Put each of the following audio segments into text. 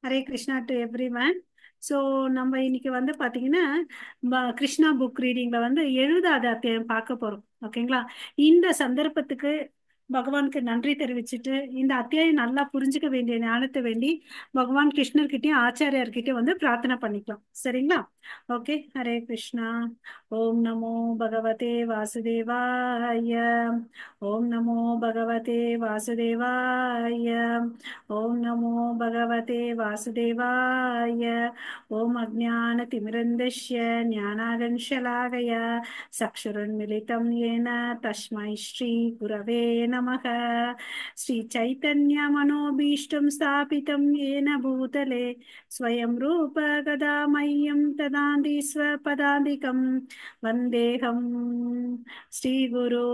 Hare Krishna to everyone. So நம்ம இன்னைக்கு வந்து பார்த்தீங்கன்னா கிருஷ்ணா புக் ரீடிங்ல வந்து 70வது அத்தியாயம் பார்க்க போறோம். ஓகேங்களா? இந்த சந்தர்ப்பத்துக்கு பகவானுக்கு நன்றி தெரிவிச்சுட்டு இந்த அத்தியாயம் நல்லா புரிஞ்சுக்க வேண்டிய ஞானத்தை வேண்டி பகவான் கிருஷ்ணர்கிட்டயும் ஆச்சாரியார்கிட்டயும் வந்து பிரார்த்தனை பண்ணிக்கலாம். சரிங்களா? ஓகே. ஹரே கிருஷ்ணா. ஓம் நமோ பகவதே வாசுதேவாய. ஓம் நமோ பகவதே வாசுதேவாய. ஓம் நமோ பகவதே வாசுதேவாய. ஓம் அஜ்ஞானதிமிரந்தஸ்ய ஞானாகன்ஷலாகய சக்ஷுருன்மிலிதம் येन तस्मै श्री गुरवे नमः. श्री चैतन्य मनोभीष्टं स्थापितं येन भूतले स्वयं रूप गदा मह्यं ददाति स्वपदान्तिकं वन्देऽहं श्रीगुरो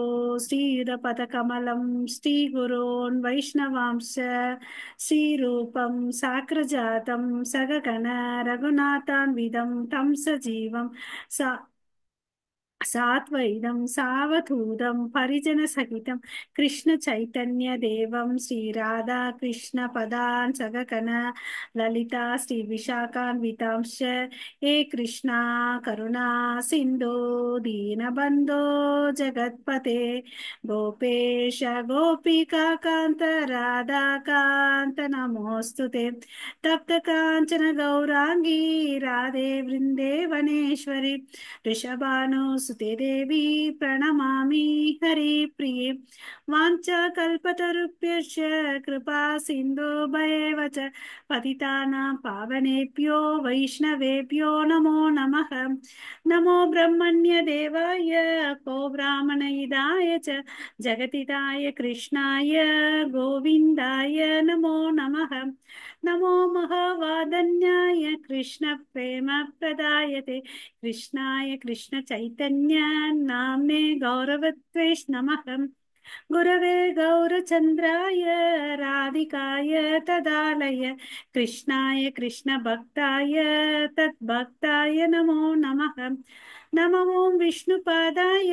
श्रीयुतपदकमलं श्रीगुरोन् वैष्णवांश्च श्रीरूपं साग्रजातं सगगण रघुनाथान्वितं तं सजीवं सा सात्वैदं सावधूतं परिजनसहितं कृष्ण चैतन्य देवं श्रीराधा कृष्ण पदान् सगकन ललिता श्री विशाखान्वितांश्च हे कृष्णा करुणा सिन्धो दीनबन्धो जगत्पते गोपेश गोपिका कान्त राधा कान्त नमोऽस्तुते तप्त काञ्चन गौराङ्गी राधे वृन्दे वनेश्वरी ऋषभानुसुते देवी प्रणमामि हरिप्रिये वाञ्छाकल्पतरुभ्यश्च कृपा सिन्धुभ्येव च पतितानां पावनेभ्यो वैष्णवेभ्यो नमो नमः. नमो ब्रह्मण्य देवाय को ब्राह्मणहिताय च जगतिदाय कृष्णाय गोविन्दाय नमो नमः. नमो महावादन्याय कृष्ण प्रेम प्रदायते कृष्णाय कृष्ण चैतन्य नाम्ने गौरवत्वेश नमः. गुरवे गौरचन्द्राय राधिकाय तदालय कृष्णाय कृष्ण भक्ताय तद्भक्ताय नमो नमः. नमो विष्णुपादाय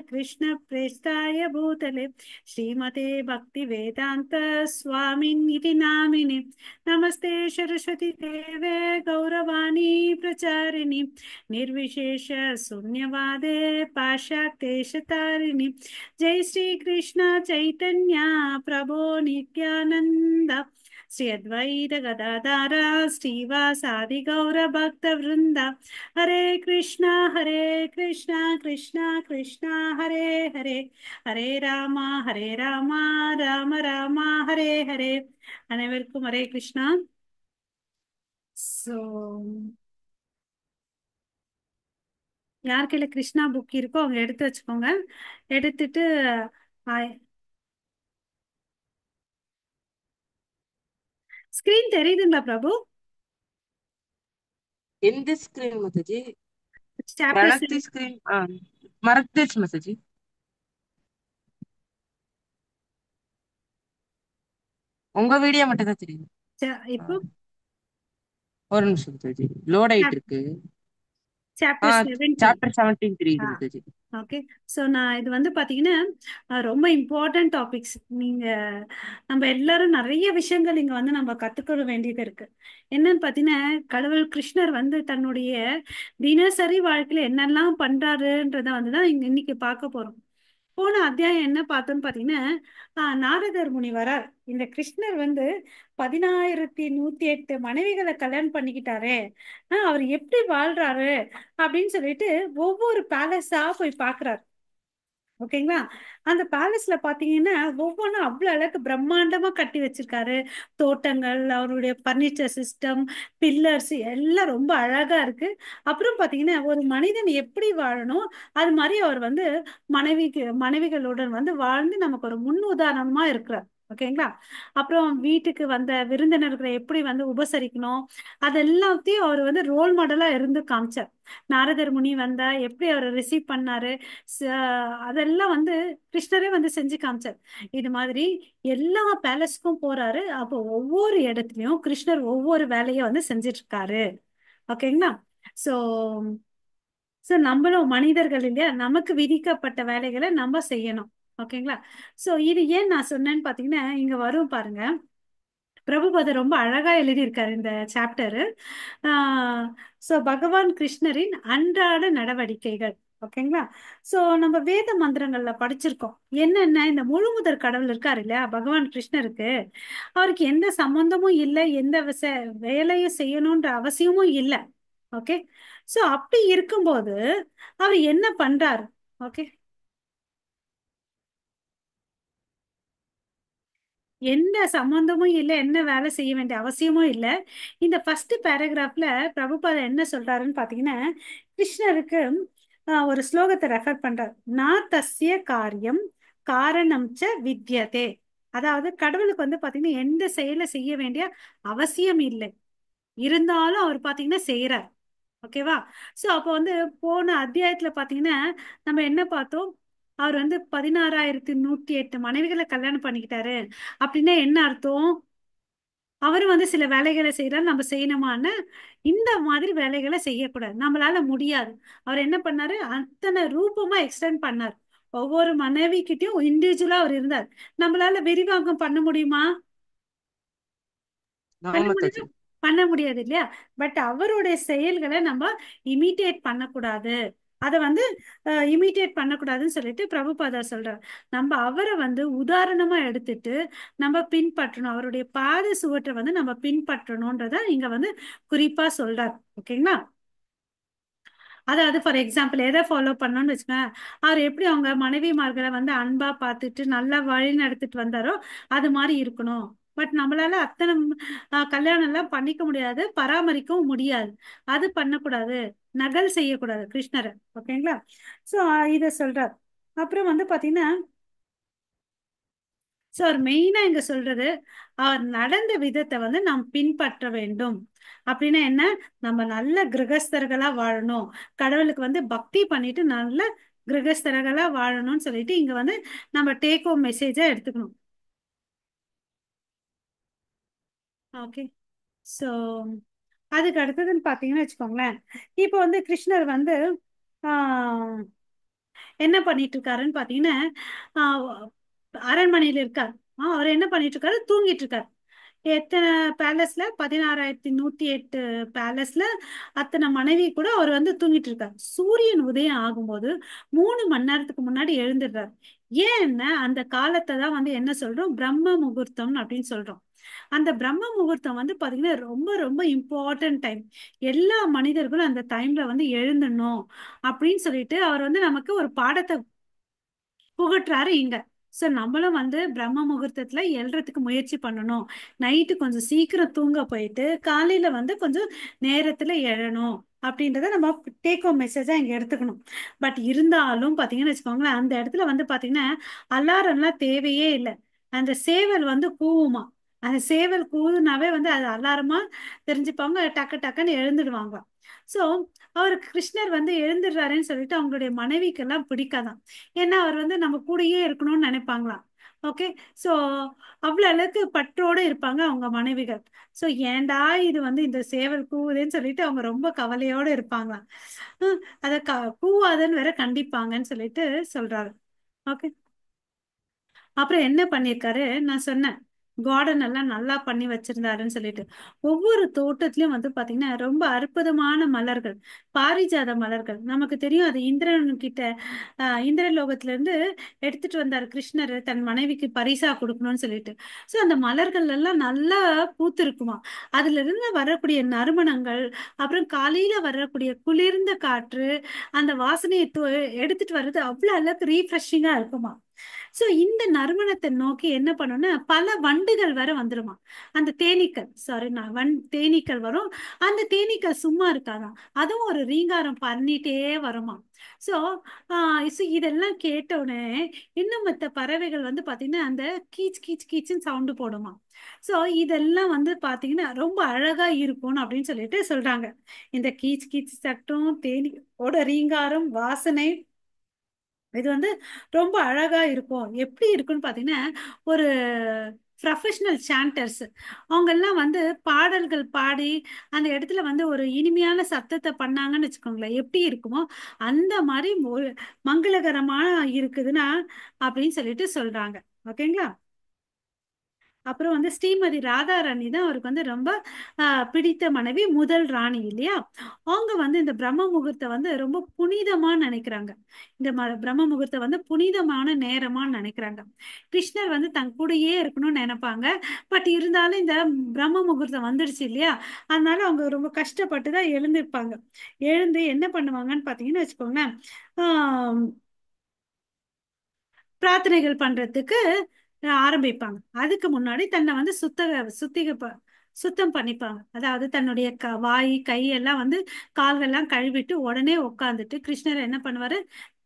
कृष्ण प्रेष्ठाय भूतले श्रीमते भक्ति वेदांत स्वामिनिति नामिने नमस्ते सरस्वती देवे गौरवाणी प्रचारिणी निर्विशेष शून्यवादे पाश्चात्येशतारिणी जय श्री कृष्ण चैतन्य प्रभो नित्यानंद श्री अद्वैत गदाधर श्रीवासादि गौर भक्त वृंद हरे कृष्णा कृष्णा कृष्णा हरे हरे हरे रामा राम राम हरे हरे. அனைவருக்கும் ஹரே கிருஷ்ணா. ஸோ யார் கையில கிருஷ்ணா புக் இருக்கோ அவங்க எடுத்து வச்சுக்கோங்க. எடுத்துட்டு ஸ்கிரீன் தெரியுதுங்களா பிரபு? In this screen, Mataji, chapter Pranati screen, Maratich, Mataji. உங்க வீடியோ மட்டும் தான் தெரியுது. இப்போ ஒரு நிமிஷம் மத்தாஜி, லோட் ஆயிட்டு இருக்கு. சாப்டர் 17. சாப்டர் 17 தெரியுது மத்தாஜி. ஓகே. ஸோ நான் இது வந்து பார்த்தீங்கன்னா ரொம்ப இம்பார்ட்டன்ட் டாபிக்ஸ். நம்ம எல்லாரும் நிறைய விஷயங்கள் இங்கே வந்து நம்ம கற்றுக்க வேண்டியது இருக்கு. என்னன்னு பார்த்தீங்கன்னா கடவுள் கிருஷ்ணர் வந்து தன்னுடைய தினசரி வாழ்க்கையில் என்னெல்லாம் பண்ணுறாருன்றத வந்து தான் இன்னைக்கு பார்க்க போகிறோம். போன அத்தியாயம் என்ன பார்த்தோம்னு பார்த்தீங்கன்னா நாரதர் முனி வரார். இந்த கிருஷ்ணர் வந்து 10,108 மனைவிகளை கல்யாணம் பண்ணிக்கிட்டாரே, அவர் எப்படி வாழ்றாரு அப்படின்னு சொல்லிட்டு ஒவ்வொரு பேலஸா போய் பாக்குறாரு. ஓகேங்களா? அந்த பேலஸ்ல பாத்தீங்கன்னா ஒவ்வொன்றும் அவ்வளவு அழகு பிரம்மாண்டமா கட்டி வச்சிருக்காரு. தோட்டங்கள், அவருடைய பர்னிச்சர் சிஸ்டம், பில்லர்ஸ் எல்லாம் ரொம்ப அழகா இருக்கு. அப்புறம் பாத்தீங்கன்னா ஒரு மனிதன் எப்படி வாழணும் அது மாதிரி அவர் வந்து மனைவிகளுடன் வந்து வாழ்ந்து நமக்கு ஒரு முன் உதாரணமா இருக்கிறார். ஓகேங்களா? அப்புறம் வீட்டுக்கு வந்த விருந்தினர்களை எப்படி வந்து உபசரிக்கணும் அதெல்லாத்தையும் அவர் வந்து ரோல் மாடலா இருந்து காமிச்சார். நாரதர் முனி வந்தா எப்படி அவரை ரிசீவ் பண்ணாரு, அதெல்லாம் வந்து கிருஷ்ணரே வந்து செஞ்சு காமிச்சார். இது மாதிரி எல்லா பேலஸ்க்கும் போறாரு. அப்போ ஒவ்வொரு இடத்துலயும் கிருஷ்ணர் ஒவ்வொரு வேலையை வந்து செஞ்சிட்டு இருக்காரு. ஓகேங்களா? சோ சோ நம்மளும் மனிதர்கள் இல்லையா, நமக்கு விதிக்கப்பட்ட வேலைகளை நம்ம செய்யணும். ஓகேங்களா? சோ இது ஏன் நான் சொன்னேன்னு பாத்தீங்கன்னா இங்க வரும் பாருங்க. பிரபுபாதர் ரொம்ப அழகா எழுதியிருக்காரு இந்த சாப்டர். ஸோ பகவான் கிருஷ்ணரின் அன்றாட நடவடிக்கைகள். ஓகேங்களா? ஸோ நம்ம வேத மந்திரங்கள்ல படிச்சிருக்கோம் என்னென்ன. இந்த முழுமுதற் கடவுள் இருக்காரு இல்லையா பகவான் கிருஷ்ணருக்கு, அவருக்கு எந்த சம்பந்தமும் இல்லை, எந்த வேலையும் செய்யணும்ன்ற அவசியமும் இல்லை. ஓகே. ஸோ அப்படி இருக்கும்போது அவர் என்ன பண்றாரு? ஓகே. எந்த சம்பந்தமும் இல்லை, என்ன வேலை செய்ய வேண்டிய அவசியமும் இல்லை. இந்த ஃபர்ஸ்ட் பேராகிராஃப்ல பிரபுபாதா என்ன சொல்றாருன்னு பாத்தீங்கன்னா, கிருஷ்ணருக்கு ஒரு ஸ்லோகத்தை ரெஃபர் பண்றார். நான் தஸ்ய காரியம் காரணம் ச வித்யதே. அதாவது கடவுளுக்கு வந்து பாத்தீங்கன்னா எந்த செயலை செய்ய வேண்டிய அவசியம் இல்லை, இருந்தாலும் அவர் பாத்தீங்கன்னா செய்யறார். ஓகேவா? சோ அப்போ வந்து போன அத்தியாயத்துல பாத்தீங்கன்னா நம்ம என்ன பார்த்தோம்? அவர் வந்து 16,108 மனைவிகளை கல்யாணம் பண்ணிக்கிட்டாரு அப்படின்னா என்ன அர்த்தம்? அவரு வந்து சில வேலைகளை செய்யறாரு, நம்ம செய்யணுமான இந்த மாதிரி வேலைகளை செய்யக்கூடாது, நம்மளால முடியாது. அவர் என்ன பண்ணாரு? அத்தனை ரூபமா எக்ஸ்டெண்ட் பண்ணார். ஒவ்வொரு மனைவி கிட்டயும் இண்டிவிஜுவலா அவர் இருந்தார். நம்மளால விரிவாக்கம் பண்ண முடியுமா? பண்ண ஆமா முடியுமா? தாஜி. பண்ண முடியாது இல்லையா? பட் அவருடைய செயல்களை நம்ம இமிட்டேட் பண்ணக்கூடாது. அதை வந்து இமிட்டேட் பண்ணக்கூடாதுன்னு சொல்லிட்டு பிரபுபாதா சொல்றார். நம்ம அவரை வந்து உதாரணமா எடுத்துட்டு நம்ம பின்பற்றணும், அவருடைய பாத சுவற்றை வந்து நம்ம பின்பற்றணும்ன்றத இங்க வந்து குறிப்பா சொல்றார். ஓகேங்களா? அதாவது ஃபார் எக்ஸாம்பிள் எதை ஃபாலோ பண்ணணும்னு வச்சுக்கோங்க, அவர் எப்படி அவங்க மனைவிமார்களை வந்து அன்பா பார்த்துட்டு நல்லா வழி நடத்திட்டு வந்தாரோ அது மாதிரி இருக்கணும். பட் நம்மளால அத்தனை கல்யாணம் எல்லாம் பண்ணிக்க முடியாது, பராமரிக்கவும் முடியாது. அது பண்ணக்கூடாது, நகல் செய்யக்கூடாது கிருஷ்ணரை. ஓகேங்களா? சோ இத சொல்றார். அப்புறம் வந்து பாத்தீங்கன்னா, சோ அவர் மெயினா இங்க சொல்றது, அவர் நடந்த விதத்தை வந்து நாம் பின்பற்ற வேண்டும். அப்படின்னா என்ன? நம்ம நல்ல கிரகஸ்தர்களா வாழணும், கடவுளுக்கு வந்து பக்தி பண்ணிட்டு நல்ல கிரகஸ்தர்களா வாழணும்னு சொல்லிட்டு இங்க வந்து நம்ம டேக் ஹோம் மெசேஜா எடுத்துக்கணும். ஓகே. சோ அதுக்கு அடுத்ததுன்னு பாத்தீங்கன்னு வச்சுக்கோங்களேன், இப்போ வந்து கிருஷ்ணர் வந்து ஆஹ் என்ன பண்ணிட்டு இருக்காருன்னு பாத்தீங்கன்னா, ஆஹ் அரண்மனையில இருக்கார். அவர் என்ன பண்ணிட்டு இருக்காரு? தூங்கிட்டு இருக்காரு. எத்தனை பேலஸ்ல? 16,108 பேலஸ்ல அத்தனை மனைவி கூட அவர் வந்து தூங்கிட்டு இருக்காரு. சூரியன் உதயம் ஆகும்போது 3 மணி நேரத்துக்கு முன்னாடி எழுந்துடுறாரு. ஏன்னா அந்த காலத்தை தான் வந்து என்ன சொல்றோம்? பிரம்ம முகூர்த்தம் அப்படின்னு சொல்றோம். அந்த பிரம்ம முகூர்த்தம் வந்து பாத்தீங்கன்னா ரொம்ப ரொம்ப இம்பார்ட்டன்ட் டைம். எல்லா மனிதர்களும் அந்த டைம்ல வந்து எழுந்தணும் அப்படின்னு சொல்லிட்டு அவர் வந்து நமக்கு ஒரு பாடத்தை புகட்டுறாரு இங்க. சோ நம்மளும் வந்து பிரம்ம முகூர்த்தத்துல எழுறதுக்கு முயற்சி பண்ணணும். நைட்டு கொஞ்சம் சீக்கிரம் தூங்க போயிட்டு காலையில வந்து கொஞ்சம் நேரத்துல எழணும் அப்படின்றத நம்ம டேக் ஹோம் மெசேஜா இங்க எடுத்துக்கணும். பட் இருந்தாலும் பாத்தீங்கன்னு வச்சுக்கோங்களேன், அந்த இடத்துல வந்து பாத்தீங்கன்னா அலாரம்லாம் தேவையே இல்லை. அந்த சேவல் வந்து கூவுமா, அந்த சேவல் கூவுனாவே வந்து அது அலாரமா தெரிஞ்சுப்பாங்க, டக்கு டக்குன்னு எழுந்துடுவாங்க. சோ அவருக்கு கிருஷ்ணர் வந்து எழுந்துடுறாருன்னு சொல்லிட்டு அவங்களுடைய மனைவிக்கெல்லாம் பிடிக்காதான். ஏன்னா அவர் வந்து நம்ம கூடயே இருக்கணும்னு நினைப்பாங்களாம். ஓகே. சோ அவ்வளவு அளவுக்கு பற்றோட இருப்பாங்க அவங்க மனைவிகள். சோ ஏன்டா இது வந்து இந்த சேவல் கூவுதுன்னு சொல்லிட்டு அவங்க ரொம்ப கவலையோட இருப்பாங்களாம். அத கூவாதுன்னு வேற கண்டிப்பாங்கன்னு சொல்லிட்டு சொல்றாரு. ஓகே. அப்புறம் என்ன பண்ணிருக்காரு? நான் சொன்னேன் கார்டன் எல்லாம் நல்லா பண்ணி வச்சிருந்தாருன்னு சொல்லிட்டு, ஒவ்வொரு தோட்டத்திலயும் வந்து பாத்தீங்கன்னா ரொம்ப அற்புதமான மலர்கள், பாரிஜாத மலர்கள். நமக்கு தெரியும் அது இந்திரன் கிட்ட இந்திரலோகத்துல இருந்து எடுத்துட்டு வந்தார் கிருஷ்ணர் தன் மனைவிக்கு பரிசா கொடுக்கணும்னு சொல்லிட்டு. சோ அந்த மலர்கள் எல்லாம் நல்லா பூத்து இருக்குமா. அதுல இருந்து வரக்கூடிய நறுமணங்கள், அப்புறம் காலையில வரக்கூடிய குளிர்ந்த காற்று, அந்த வாசனையை எடுத்துட்டு வர்றது அவ்வளவு அளவுக்கு ரீஃப்ரெஷிங்கா இருக்குமா. சோ இந்த நறுமணத்தை நோக்கி என்ன பண்ணும்னா பல வண்டுகள் வர வந்துருமா. அந்த தேனீக்கள், சாரி நான் தேனீக்கள் வரும். அந்த தேனீக்கள் சும்மா இருக்காதாம், அதுவும் ஒரு ரீங்காரம் பண்ணிட்டே வருமா. சோ இதெல்லாம் கேட்ட உடனே இன்னும் மத்த பறவைகள் வந்து பாத்தீங்கன்னா அந்த கீச் கீச் கீச்சுன்னு சவுண்டு போடுமா. சோ இதெல்லாம் வந்து பாத்தீங்கன்னா ரொம்ப அழகா இருக்கும்னு அப்படின்னு சொல்லிட்டு சொல்றாங்க. இந்த கீச் கீச் சட்டம், தேனீயோட ரீங்காரம், வாசனை, இது வந்து ரொம்ப அழகா இருக்கும். எப்படி இருக்குன்னு பாத்தீங்கன்னா ஒரு ப்ரொஃபஷனல் சாண்டர்ஸ் அவங்க எல்லாம் வந்து பாடல்கள் பாடி அந்த இடத்துல வந்து ஒரு இனிமையான சத்தத்தை பண்ணாங்கன்னு வச்சுக்கோங்களேன், எப்படி இருக்குமோ அந்த மாதிரி மங்களகரமா இருக்குதுன்னா அப்படின்னு சொல்லிட்டு சொல்றாங்க. ஓகேங்களா? அப்புறம் வந்து ஸ்ரீமதி ராதா ராணி தான் அவருக்கு வந்து ரொம்ப பிடித்த மனைவி, முதல் ராணி இல்லையா. அவங்க வந்து இந்த பிரம்ம முகூர்த்தம் வந்து ரொம்ப புனிதமா நினைக்கிறாங்க. இந்த பிரம்ம முகூர்த்தம் வந்து புனிதமான நேரமா நினைக்கிறாங்க. கிருஷ்ணர் வந்து தன் கூடயே இருக்கணும்னு நினைப்பாங்க. பட் இருந்தாலும் இந்த பிரம்ம முகூர்த்தம் வந்துடுச்சு இல்லையா, அதனால அவங்க ரொம்ப கஷ்டப்பட்டு தான் எழுந்திருப்பாங்க. எழுந்து என்ன பண்ணுவாங்கன்னு பார்த்தீங்கன்னு வச்சுக்கோங்களேன், ஆஹ் பிரார்த்தனைகள் பண்றதுக்கு ஆரம்பிப்பாங்க. அதுக்கு முன்னாடி தன்னை வந்து சுத்தம் பண்ணிப்பாங்க. அதாவது தன்னுடைய வாய் கை எல்லாம் வந்து கால்கள்லாம் கழுவிட்டு உடனே உட்காந்துட்டு கிருஷ்ணர் என்ன பண்ணுவாரு,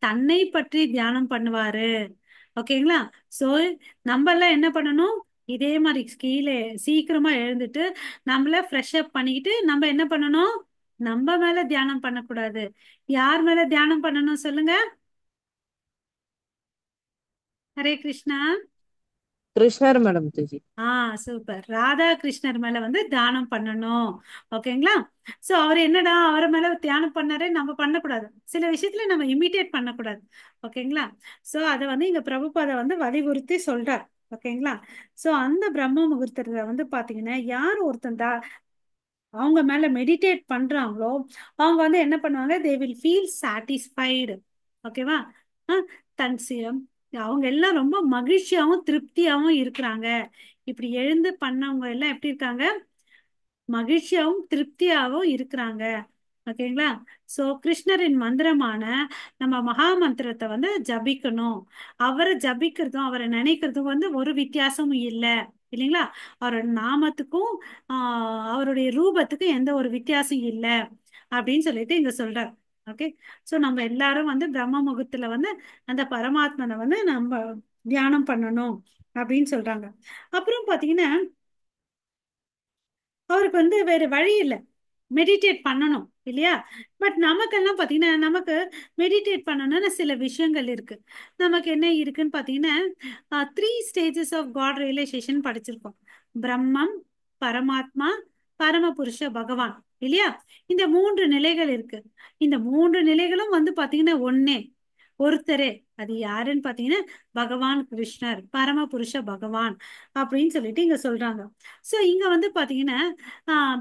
தன்னை பற்றி தியானம் பண்ணுவாரு. ஓகேங்களா. சோ நம்ம எல்லாம் என்ன பண்ணணும், இதே மாதிரி கீழே சீக்கிரமா எழுந்துட்டு நம்மள ஃப்ரெஷ் அப் பண்ணிக்கிட்டு நம்ம என்ன பண்ணணும், நம்ம மேல தியானம் பண்ணக்கூடாது. யார் மேல தியானம் பண்ணணும் சொல்லுங்க. ஹரே கிருஷ்ணா. கிருஷ்ணர் மேடம் தேஜி. சூப்பர். ராதா கிருஷ்ணர் மேல வந்து தியானம் பண்ணணும். ஓகேங்களா. சோ அவர் என்னடா அவரை மேல தியானம் பண்ணாரே, நம்ம பண்ணக்கூடாது. சில விஷயத்துல நம்ம இமிட்டேட் பண்ணக்கூடாது. ஓகேங்களா. சோ அதை வந்து இங்க பிரபுபாதை வந்து வலியுறுத்தி சொல்றார். ஓகேங்களா. சோ அந்த பிரம்ம முகூர்த்தத்துல வந்து பாத்தீங்கன்னா யார் ஒருத்தன் அவங்க மேல மெடிடேட் பண்றாங்களோ அவங்க வந்து என்ன பண்ணுவாங்க, தே வில் ஃபீல் சாட்டிஸ்ஃபைடு. ஓகேவா. தன் அவங்க எல்லாம் ரொம்ப மகிழ்ச்சியாவும் திருப்தியாவும் இருக்கிறாங்க. இப்படி எழுந்து பண்ணவங்க எல்லாம் எப்படி இருக்காங்க, மகிழ்ச்சியாவும் திருப்தியாவும் இருக்கிறாங்க. ஓகேங்களா. சோ கிருஷ்ணரின் மந்திரமான நம்ம மகா மந்திரத்தை வந்து ஜபிக்கணும். அவரை ஜபிக்கிறதும் அவரை நினைக்கிறதும் வந்து ஒரு வித்தியாசமும் இல்லை இல்லைங்களா. அவரோட நாமத்துக்கும் அவருடைய ரூபத்துக்கும் எந்த ஒரு வித்தியாசம் இல்லை அப்படின்னு சொல்லிட்டு இங்க சொல்றார். ஓகே. சோ நம்ம எல்லாரும் வந்து பிரம்ம முகூர்த்தத்துல வந்து அந்த பரமாத்மனை வந்து நம்ம தியானம் பண்ணணும் அப்படின்னு சொல்றாங்க. அப்புறம் பாத்தீங்கன்னா அவருக்கு வந்து வேற வழி இல்லை, மெடிடேட் பண்ணணும் இல்லையா. பட் நமக்கெல்லாம் பாத்தீங்கன்னா நமக்கு மெடிடேட் பண்ணணும்னு சில விஷயங்கள் இருக்கு. நமக்கு என்ன இருக்குன்னு பாத்தீங்கன்னா 3 stages ஆஃப் காட் ரியலைசேஷன் படிச்சிருக்கோம். பிரம்மம், பரமாத்மா, பரமபுருஷ பகவான் இல்லையா. இந்த 3 நிலைகள் இருக்கு. இந்த 3 நிலைகளும் வந்து பாத்தீங்கன்னா ஒன்னே ஒருத்தரே. அது யாருன்னு பாத்தீங்கன்னா பகவான் கிருஷ்ணர், பரமபுருஷ பகவான் அப்படின்னு சொல்லிட்டு இங்க சொல்றாங்க. சோ இங்க வந்து பாத்தீங்கன்னா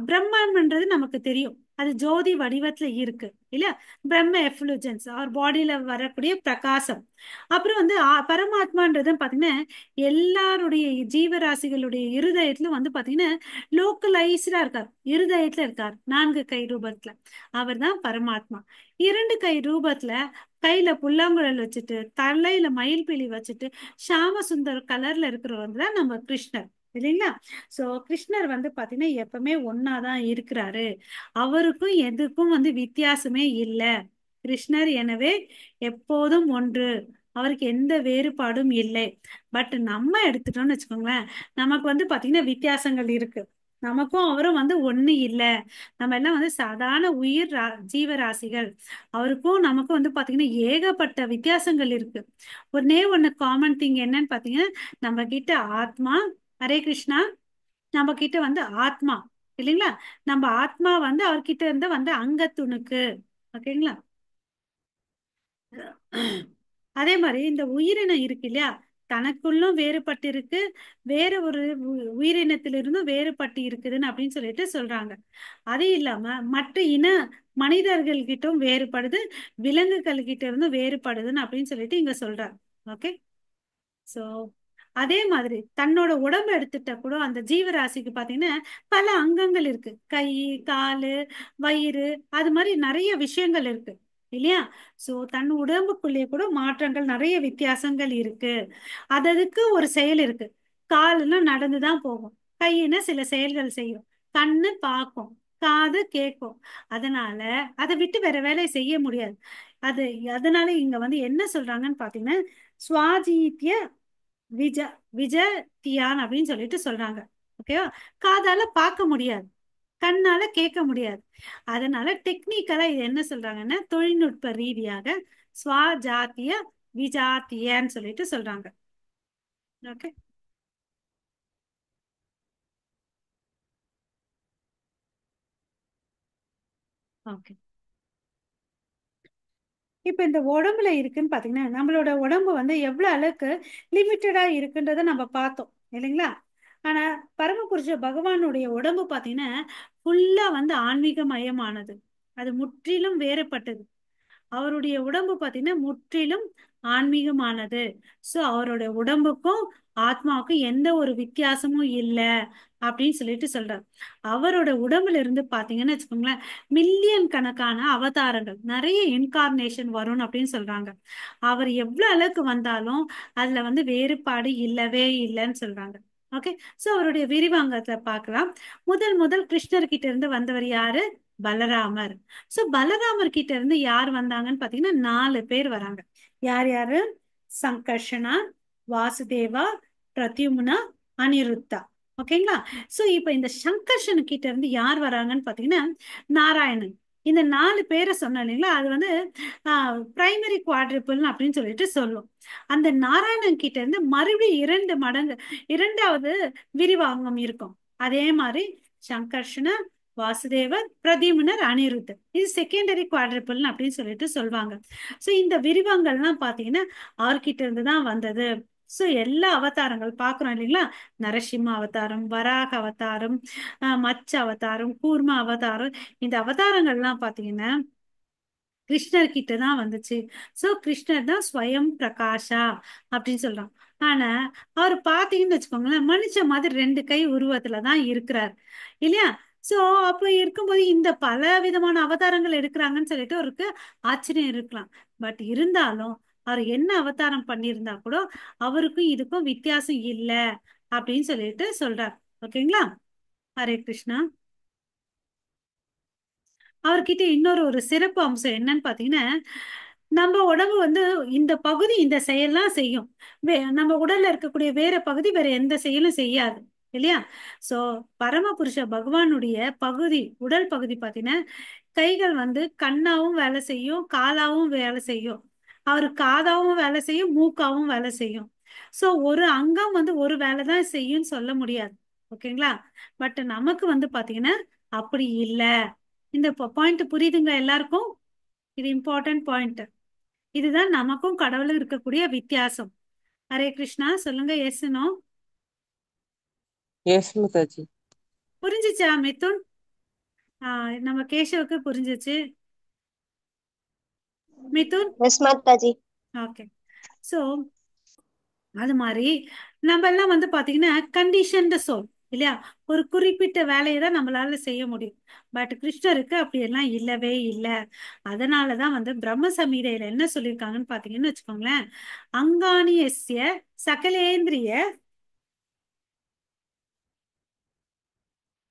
பிரம்மன்றது நமக்கு தெரியும், அது ஜோதி வடிவத்துல இருக்கு இல்ல. பிரம்ம எஃப்ளூஜன்ஸ் அவர் பாடியில வரக்கூடிய பிரகாசம். அப்புறம் வந்து பரமாத்மான்றது பாத்தீங்கன்னா எல்லாருடைய ஜீவராசிகளுடைய இருதயத்துல வந்து பாத்தீங்கன்னா லோக்கலைஸ்டா இருக்கார். இருதயத்துல இருக்கார் 4 கை ரூபத்துல. அவர் தான் பரமாத்மா. 2 கை ரூபத்துல கையில புல்லாங்குழல் வச்சுட்டு தலையில மயில்பீலி வச்சுட்டு ஷாம சுந்தர் கலர்ல இருக்கிறவர் தான் நம்ம கிருஷ்ணர் இல்லைங்களா. சோ கிருஷ்ணர் வந்து பாத்தீங்கன்னா எப்பவுமே ஒன்னாதான் இருக்கிறாரு. அவருக்கும் எதுக்கும் வந்து வித்தியாசமே இல்லை. கிருஷ்ணர் எனவே எப்போதும் ஒன்று. அவருக்கு எந்த வேறுபாடும் இல்லை. பட் நம்ம எடுத்துட்டோம்னு வச்சுக்கோங்களேன், நமக்கு வந்து பாத்தீங்கன்னா வித்தியாசங்கள் இருக்கு. நமக்கும் அவரும் வந்து ஒண்ணு இல்லை. நம்ம எல்லாம் வந்து சாதாரண ஜீவராசிகள். அவருக்கும் நமக்கும் வந்து பாத்தீங்கன்னா ஏகப்பட்ட வித்தியாசங்கள் இருக்கு. ஒன்னே ஒண்ணு காமன் திங் என்னன்னு பாத்தீங்கன்னா நம்ம கிட்ட ஆத்மா. ஹரே கிருஷ்ணா. நம்ம கிட்ட வந்து ஆத்மா இல்லைங்களா. நம்ம ஆத்மா வந்து அவர்கிட்ட இருந்து வந்து அங்கத்துணுக்கு. ஓகேங்களா. அதே மாதிரி இந்த உயிரினம் இருக்கு இல்லையா, தனக்குள்ளும் வேறுபட்டு இருக்கு, வேற ஒரு உயிரினத்திலிருந்தும் வேறுபட்டு இருக்குதுன்னு அப்படின்னு சொல்லிட்டு சொல்றாங்க. அது இல்லாம மற்ற மனிதர்கள் கிட்டும் வேறுபடுது, விலங்குகள் கிட்ட இருந்தும் வேறுபடுதுன்னு அப்படின்னு சொல்லிட்டு இங்க சொல்றாங்க. ஓகே. சோ அதே மாதிரி தன்னோட உடம்பு எடுத்துட்டா கூட அந்த ஜீவராசிக்கு பாத்தீங்கன்னா பல அங்கங்கள் இருக்கு. கை, காலு, வயிறு, அது மாதிரி நிறைய விஷயங்கள் இருக்கு இல்லையா. சோ தன் உடம்புக்குள்ளேயே கூட மாற்றங்கள் நிறைய வித்தியாசங்கள் இருக்கு. அதுக்கு ஒரு செயல் இருக்கு. காலுன்னா நடந்துதான் போகும், கையினா சில செயல்கள் செய்யும், கண்ணு பார்க்கும், காது கேட்கும். அதனால அதை விட்டு வேற வேலையை செய்ய முடியாது. அது அதனால இங்க வந்து என்ன சொல்றாங்கன்னு பாத்தீங்கன்னா சுவாஜீத்திய விஜ விஜத்தியான் அப்படின்னு சொல்லிட்டு சொல்றாங்க. ஓகேவா. காதால பார்க்க முடியாது, கண்ணால கேட்க முடியாது. அதனால டெக்னிக்கலா இது என்ன சொல்றாங்கன்னா தொழில்நுட்ப ரீதியாக ஸ்வாஜாத்திய விஜாத்தியன்னு சொல்லிட்டு சொல்றாங்க. ஓகே. ஓகே. இப்ப இந்த உடம்புல இருக்குன்னு பாத்தீங்கன்னா நம்மளோட உடம்பு வந்து எவ்வளவு அளவுக்கு லிமிட்டடா இருக்குன்றத நம்ம பார்த்தோம் இல்லைங்களா. ஆனா பரமபுருஷ பகவானுடைய உடம்பு பாத்தீங்கன்னா ஃபுல்லா வந்து ஆன்மீக மயமானது. அது முற்றிலும் வேறுபட்டது. அவருடைய உடம்பு பாத்தீங்கன்னா முற்றிலும் ஆன்மீகமானது. சோ அவருடைய உடம்புக்கும் ஆத்மாவுக்கும் எந்த ஒரு வித்தியாசமும் இல்ல அப்படின்னு சொல்லிட்டு சொல்றாரு. அவரோட உடம்புல இருந்து பாத்தீங்கன்னு வச்சுக்கோங்களேன், மில்லியன் கணக்கான அவதாரங்கள், நிறைய இன்கார்னேஷன் வரும் அப்படின்னு சொல்றாங்க. அவர் எவ்வளவு அளவுக்கு வந்தாலும் அதுல வந்து வேறுபாடு இல்லவே இல்லைன்னு சொல்றாங்க. ஓகே. சோ அவருடைய விரிவாங்கத்தை பார்க்கலாம். முதல் முதல் கிருஷ்ணர் கிட்ட இருந்து வந்தவர் யாரு? பலராமர். சோ பலராமர் கிட்ட இருந்து யார் வந்தாங்கன்னு பாத்தீங்கன்னா 4 பேர் வராங்க. யார் யாரு? சங்கர்ஷனா, வாசுதேவா, பிரத்யும்னா, அனிருத்தா. ஓகேங்களா? சோ இப்ப இந்த சங்கர்ஷன் கிட்ட இருந்து யார் வராங்கன்னு பாத்தீங்கன்னா நாராயணன். இந்த 4 பேரை சொன்ன இல்லைங்களா, அது வந்து பிரைமரி குவாட்ரிபிள் அப்படின்னு சொல்லிட்டு சொல்லும். அந்த நாராயணன் கிட்ட இருந்து மறுபடியும் 2 மடங்கு, இரண்டாவது விரிவாங்கம் இருக்கும். அதே மாதிரி சங்கர்ஷன, வாசுதேவர், பிரதீமனர், அனிருத்தர், இது செகண்டரி குவாட்ரிபிள் அப்படின்னு சொல்லிட்டு சொல்லுவாங்க. சோ இந்த விரிவாங்கள்லாம் பாத்தீங்கன்னா அவர்கிட்ட இருந்து தான் வந்தது. சோ எல்லா அவதாரங்கள் பாக்குறோம் இல்லைங்களா, நரசிம்ம அவதாரம், வராக அவதாரம், மச்ச அவதாரம், கூர்ம அவதாரம், இந்த அவதாரங்கள்லாம் பாத்தீங்கன்னா கிருஷ்ணர் கிட்ட தான் வந்துச்சு. சோ கிருஷ்ணர் தான் ஸ்வயம் பிரகாஷா அப்படின்னு சொல்றான். ஆனா அவர் பாத்தீங்கன்னு வச்சுக்கோங்களேன், மனுஷ மாதிரி 2 கை உருவத்துல தான் இருக்கிறார் இல்லையா? சோ அப்ப இருக்கும்போது இந்த பல விதமான அவதாரங்கள் எடுக்கிறாங்கன்னு சொல்லிட்டு அவருக்கு ஆச்சரியம் இருக்கலாம். பட் இருந்தாலும் அவர் என்ன அவதாரம் பண்ணியிருந்தா கூட அவருக்கும் இதுக்கும் வித்தியாசம் இல்ல அப்படின்னு சொல்லிட்டு சொல்றார். ஓகேங்களா? ஹரே கிருஷ்ணா. அவர்கிட்ட இன்னொரு ஒரு சிறப்பு அம்சம் என்னன்னு பாத்தீங்கன்னா, நம்ம உடம்பு வந்து இந்த பகுதி இந்த செயல்லாம் செய்யும். நம்ம உடல்ல இருக்கக்கூடிய வேற பகுதி வேற எந்த செயலும் செய்யாது இல்லையா? சோ பரமபுருஷ பகவானுடைய பகுதி, உடல் பகுதி பாத்தீங்கன்னா கைகள் வந்து கண்ணாவும் வேலை செய்யும், காலாவும் வேலை செய்யும். அவரு காதாவும் வேலை செய்யும், மூக்காவும் வேலை செய்யும். சோ ஒரு அங்கம் வந்து ஒரு வேலை தான் செய்யும்னு சொல்ல முடியாது. ஓகேங்களா? பட் நமக்கு வந்து பாத்தீங்கன்னா அப்படி இல்ல. இந்த பாயிண்ட் புரியுதுங்க எல்லாருக்கும்? இது இம்பார்ட்டன்ட் பாயிண்ட். இதுதான் நமக்கும் கடவுளும் இருக்கக்கூடிய வித்தியாசம். ஹரே கிருஷ்ணா. சொல்லுங்க. Yes no? எஸ் மாதாஜி. புரிஞ்சுச்சா மிதுன்? நம்ம கேஷவுக்கு புரிஞ்சுச்சு. மிதுன்? எஸ் மாதாஜி. ஓகே. சோ அது மாதிரி நம்ம எல்லாம் வந்து பாத்தீங்கன்னா கண்டிஷன்டு சோல் இல்லையா? ஒரு குறிப்பிட்ட வேலையை தான் நம்மளால செய்ய முடியும். பட் கிருஷ்ணருக்கு அப்படி எல்லாம் இல்லவே இல்லை. அதனாலதான் வந்து பிரம்ம சமீதையில என்ன சொல்லியிருக்காங்கன்னு பாத்தீங்கன்னு வச்சுக்கோங்களேன், அங்காணியஸ்ய சகலேந்திரிய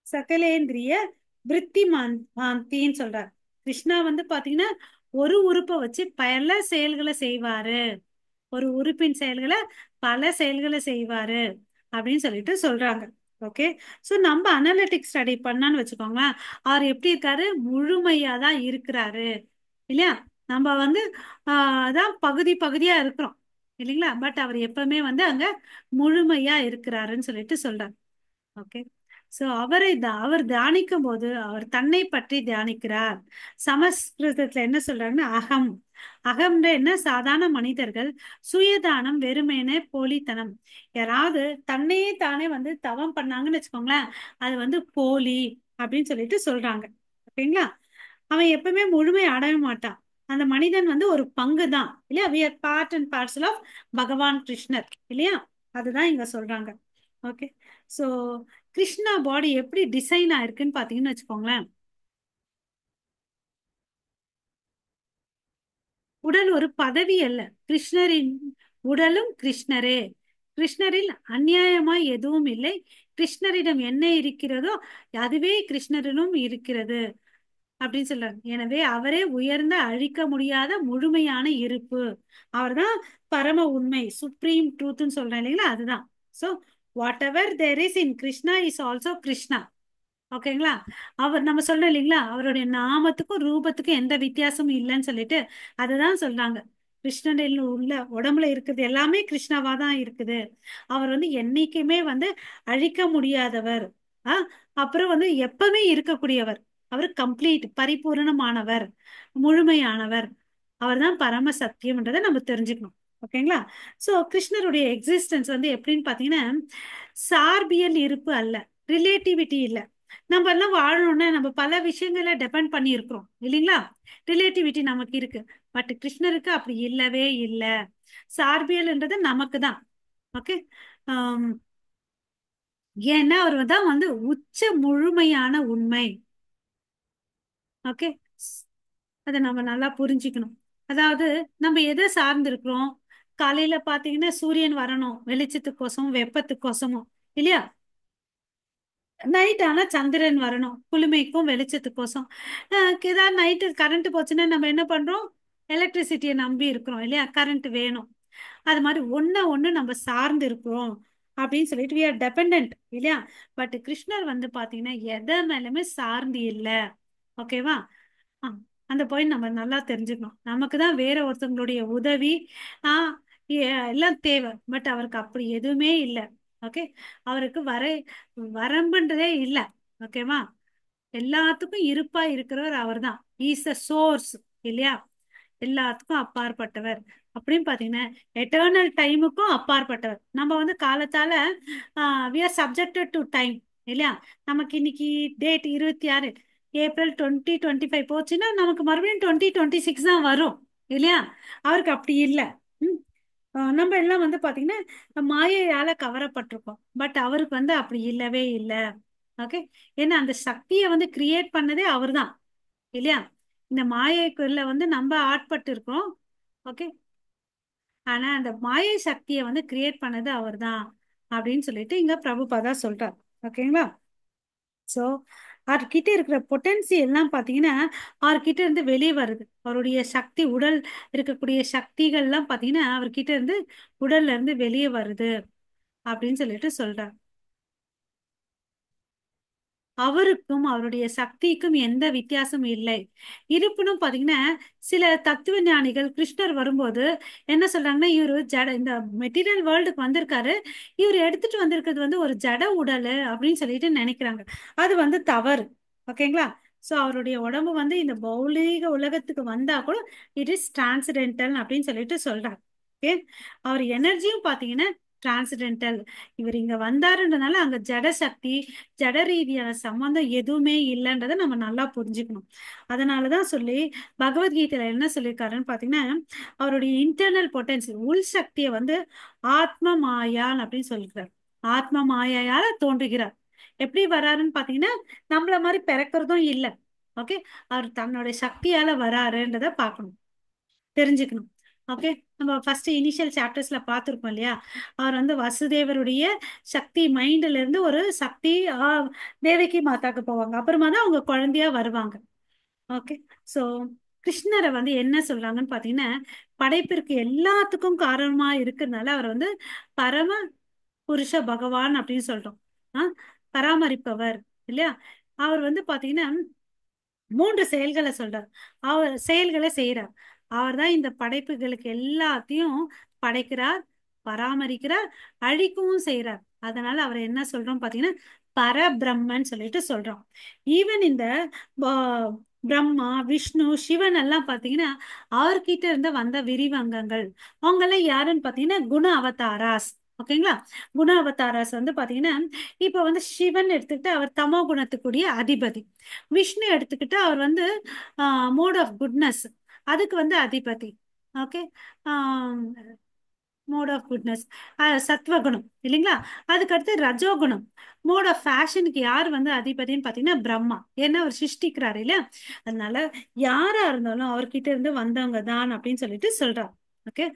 சகலேந்திரிய விருத்தி மாந்தின்னு சொல்றார். கிருஷ்ணா வந்து பாத்தீங்கன்னா ஒரு உறுப்பை வச்சு பல செயல்களை செய்வாரு. ஒரு உறுப்பின் செயல்களை பல செயல்களை செய்வாரு அப்படின்னு சொல்லிட்டு சொல்றாங்க. ஓகே. சோ நம்ம அனலிட்டிக் ஸ்டடி பண்ணான்னு வச்சுக்கோங்களேன், அவர் எப்படி இருக்காரு? முழுமையா தான் இருக்கிறாரு இல்லையா? நம்ம வந்து அதான் பகுதி பகுதியா இருக்கிறோம் இல்லைங்களா? பட் அவர் எப்பவுமே வந்து அங்க முழுமையா இருக்கிறாருன்னு சொல்லிட்டு சொல்றாரு. ஓகே. சோ அவர் தியானிக்கும் போது அவர் தன்னை பற்றி தியானிக்கிறார். சமஸ்கிருதத்துல என்ன சொல்றாங்கன்னா அகம். அகம்ன்ற என்ன? சாதாரண மனிதர்கள் சுயதானம் வெறுமனே போலித்தனம். யாராவது தன்னையே தானே வந்து தவம் பண்ணாங்கன்னு வச்சுக்கோங்களேன், அது வந்து போலி அப்படின்னு சொல்லிட்டு சொல்றாங்க. ஓகேங்களா? அவன் எப்பவுமே முழுமை அடைய மாட்டான். அந்த மனிதன் வந்து ஒரு பங்கு தான் இல்லையா? we are part and parcel of பகவான் கிருஷ்ணர் இல்லையா? அதுதான் இங்க சொல்றாங்க. ஓகே. சோ கிருஷ்ணா பாடி எப்படி டிசைன் ஆயிருக்குன்னு பாத்தீங்கன்னு வச்சுக்கோங்களேன், உடல் ஒரு பதவி அல்ல. கிருஷ்ணரின் உடலும் கிருஷ்ணரே. கிருஷ்ணரில் அநியாயமாய் எதுவும் இல்லை. கிருஷ்ணரிடம் என்ன இருக்கிறதோ அதுவே கிருஷ்ணரிலும் இருக்கிறது அப்படின்னு சொல்றாங்க. எனவே அவரே உயர்ந்த அழிக்க முடியாத முழுமையான இருப்பு. அவர்தான் பரம உண்மை, சுப்ரீம் ட்ரூத்னு சொல்றேன் இல்லைங்களா, அதுதான். So whatever there is in Krishna is also Krishna. ஓகேங்களா? அவர் நம்ம சொல்றோம் இல்லைங்களா, அவருடைய நாமத்துக்கும் ரூபத்துக்கும் எந்த வித்தியாசமும் இல்லைன்னு சொல்லிட்டு அதுதான் சொல்றாங்க. கிருஷ்ணனில் உள்ள உடம்புல இருக்குது எல்லாமே கிருஷ்ணாவா தான் இருக்குது. அவர் வந்து என்னைக்குமே வந்து அழிக்க முடியாதவர். அப்புறம் வந்து எப்பவுமே இருக்கக்கூடியவர். அவர் கம்ப்ளீட் பரிபூரணமானவர், முழுமையானவர். அவர் தான் பரம சத்தியம்ன்றதை நம்ம தெரிஞ்சுக்கணும். ஓகேங்களா? சோ கிருஷ்ணருடைய எக்ஸிஸ்டன்ஸ் வந்து எப்படின்னு பாத்தீங்கன்னா, சார்பியல் இருப்பு அல்ல, ரிலேட்டிவிட்டி இல்ல. நம்ம எல்லாம் வாழணும்னா நம்ம பல விஷயங்களை டிபெண்ட் பண்ணி இருக்கிறோம் இல்லைங்களா? ரிலேட்டிவிட்டி நமக்கு இருக்கு. பட் கிருஷ்ணருக்கு அப்படி இல்லவே இல்லை. சார்பியல்ன்றது நமக்கு தான். ஓகே. ஏன்னா அவர் தான் வந்து உச்ச முழுமையான உண்மை. ஓகே. அதை நம்ம நல்லா புரிஞ்சுக்கணும். அதாவது நம்ம எதை சார்ந்து இருக்கிறோம்? காலையில பாத்தீங்கன்னா சூரியன் வரணும் வெளிச்சத்துக்கோசம் வெப்பத்துக்கோசமும் இல்லையா? நைட் ஆனா சந்திரன் வரணும் குளுமைக்கும் வெளிச்சத்துக்கோசம். ஏதாவது நைட்டு கரண்ட் போச்சுன்னா நம்ம என்ன பண்றோம்? எலக்ட்ரிசிட்டியை நம்பி இருக்கிறோம் இல்லையா? கரண்ட் வேணும். அது மாதிரி ஒண்ணு ஒண்ணு நம்ம சார்ந்து இருக்கிறோம் அப்படின்னு சொல்லிட்டு we are dependent இல்லையா? பட் கிருஷ்ணர் வந்து பாத்தீங்கன்னா எதை மேலுமே சார்ந்து இல்லை. ஓகேவா? ஆ, அந்த பாயிண்ட் நம்ம நல்லா தெரிஞ்சுக்கணும். நமக்கு தான் வேற ஒருத்தவங்களுடைய உதவி ஆஹ் எல்லாம் தேவை. பட் அவருக்கு அப்படி எதுவுமே இல்லை. ஓகே. அவருக்கு வரம்புன்றதே இல்லை. ஓகேவா? எல்லாத்துக்கும் இருப்பா இருக்கிறவர் அவர்தான். இஸ் அ சோர்ஸ் இல்லையா? எல்லாத்துக்கும் அப்பாற்பட்டவர். அப்படின்னு பாத்தீங்கன்னா எட்டர்னல் டைமுக்கும் அப்பாற்பட்டவர். நம்ம வந்து காலத்தால we are subjected to time இல்லையா? நமக்கு இன்னைக்கு டேட் 26 ஏப்ரல் 2025 போச்சுன்னா நமக்கு மறுபடியும் 2026 தான் வரும் இல்லையா? அவருக்கு அப்படி இல்லை. ம். நம்ம எல்லாம் வந்து பாத்தீங்கன்னா மாயையால கவரப்பட்டிருக்கோம். பட் அவருக்கு வந்து அப்படி இல்லவே இல்லை. ஓகே. ஏன்னா அந்த சக்தியை வந்து கிரியேட் பண்ணதே அவர்தான் இல்லையா? இந்த மாயைக்குள்ள வந்து நம்ம ஆட்பட்டு இருக்கோம். ஓகே. ஆனா அந்த மாயை சக்தியை வந்து கிரியேட் பண்ணது அவர்தான் அப்படின்னு சொல்லிட்டு இங்க பிரபுபாதா சொல்றார். ஓகேங்களா? சோ அவர்கிட்ட இருக்கிற பொட்டன்சி எல்லாம் பாத்தீங்கன்னா அவர்கிட்ட இருந்து வெளியே வருது. அவருடைய சக்தி உடல் இருக்கக்கூடிய சக்திகள் எல்லாம் பாத்தீங்கன்னா அவர்கிட்ட இருந்து உடல்ல இருந்து வெளியே வருது அப்படின்னு சொல்லிட்டு சொல்றார். அவருக்கும் அவருடைய சக்திக்கும் எந்த வித்தியாசமும் இல்லை. இருப்பினும் பாத்தீங்கன்னா சில தத்துவ ஞானிகள் கிருஷ்ணர் வரும்போது என்ன சொல்றாங்கன்னா இவரு ஜட இந்த மெட்டீரியல் வேர்ல்டுக்கு வந்திருக்காரு, இவர் எடுத்துட்டு வந்திருக்கிறது வந்து ஒரு ஜட உடல் அப்படின்னு சொல்லிட்டு நினைக்கிறாங்க. அது வந்து தவறு. ஓகேங்களா? சோ அவருடைய உடம்பு வந்து இந்த பௌலீக உலகத்துக்கு வந்தா கூட இட் இஸ் டிரான்சிடென்டல் அப்படின்னு சொல்லிட்டு சொல்றாங்க. ஓகே. அவர் எனர்ஜியும் பாத்தீங்கன்னா டிரான்சிடென்டல். இவர் இங்க வந்தாருன்றதுனால அங்க ஜட சக்தி ஜட ரீதியான சம்பந்தம் எதுவுமே இல்லைன்றதை நம்ம நல்லா புரிஞ்சுக்கணும். அதனாலதான் சொல்லி பகவத்கீதையில என்ன சொல்லியிருக்காருன்னு பாத்தீங்கன்னா அவருடைய இன்டர்னல் பொட்டன்சி உள் சக்தியை வந்து ஆத்ம மாயான் அப்படின்னு சொல்லியிருக்காரு. ஆத்ம மாயையால தோன்றுகிறார். எப்படி வராருன்னு பாத்தீங்கன்னா நம்மள மாதிரி பிறக்கிறதும் இல்லை. ஓகே. அவர் தன்னுடைய சக்தியால வராருன்றத பார்க்கணும், தெரிஞ்சுக்கணும். ஓகே. நம்ம ஃபர்ஸ்ட் இனிஷியல் சாப்டர்ஸ்ல பார்த்திருக்கோம் இல்லையா? அவர் வந்து வசுதேவருடைய சக்தி மைண்ட்ல இருந்து ஒரு சக்தி தேவகி மாதாக்கு போவாங்க. அப்புறமா தான் அவங்க குழந்தையா வருவாங்க. ஓகே. சோ கிருஷ்ணரை வந்து என்ன சொல்றாங்கன்னு பாத்தீங்கன்னா படைப்பிற்கு எல்லாத்துக்கும் காரணமா இருக்கிறதுனால அவர் வந்து பரம புருஷ பகவான் அப்படின்னு சொல்றோம். பராமரிப்பவர் இல்லையா? அவர் வந்து பாத்தீங்கன்னா மூன்று செயல்களை சொல்றார். அவர் செயல்களை செய்யறார். அவர் தான் இந்த படைப்புகளுக்கு எல்லாத்தையும் படைக்கிறார், பராமரிக்கிறார், அழிக்கவும் செய்யறார். அதனால அவர் என்ன சொல்றோம் பாத்தீங்கன்னா பரபிரம்மன் சொல்லிட்டு சொல்றோம். ஈவன் இந்த ப- பிரம்மா விஷ்ணு சிவன் எல்லாம் பாத்தீங்கன்னா அவர்கிட்ட இருந்து வந்த விரிவங்கங்கள். அவங்க எல்லாம் யாருன்னு பாத்தீங்கன்னா குண அவதாராஸ். ஓகேங்களா? குண அவதாராஸ் வந்து பாத்தீங்கன்னா இப்ப வந்து சிவன் எடுத்துக்கிட்டு அவர் தமோ குணத்துக்குரிய அதிபதி. விஷ்ணு எடுத்துக்கிட்டு அவர் வந்து மோட் ஆஃப் குட்னஸ், அதுக்கு வந்து அதிபதி. ஓகே. மோட் ஆஃப் குட்னஸ் சத்வகுணம் இல்லைங்களா? அதுக்கடுத்து ரஜோகுணம். மோட் ஆஃப் ஃபேஷனுக்கு யார் வந்து அதிபதின்னு பாத்தீங்கன்னா பிரம்மா. ஏன்னா அவர் சிருஷ்டிக்கிறாரு இல்லையா? அதனால யாரா இருந்தாலும் அவர்கிட்ட இருந்து வந்தவங்க தான் அப்படின்னு சொல்லிட்டு சொல்றார். ஓகே.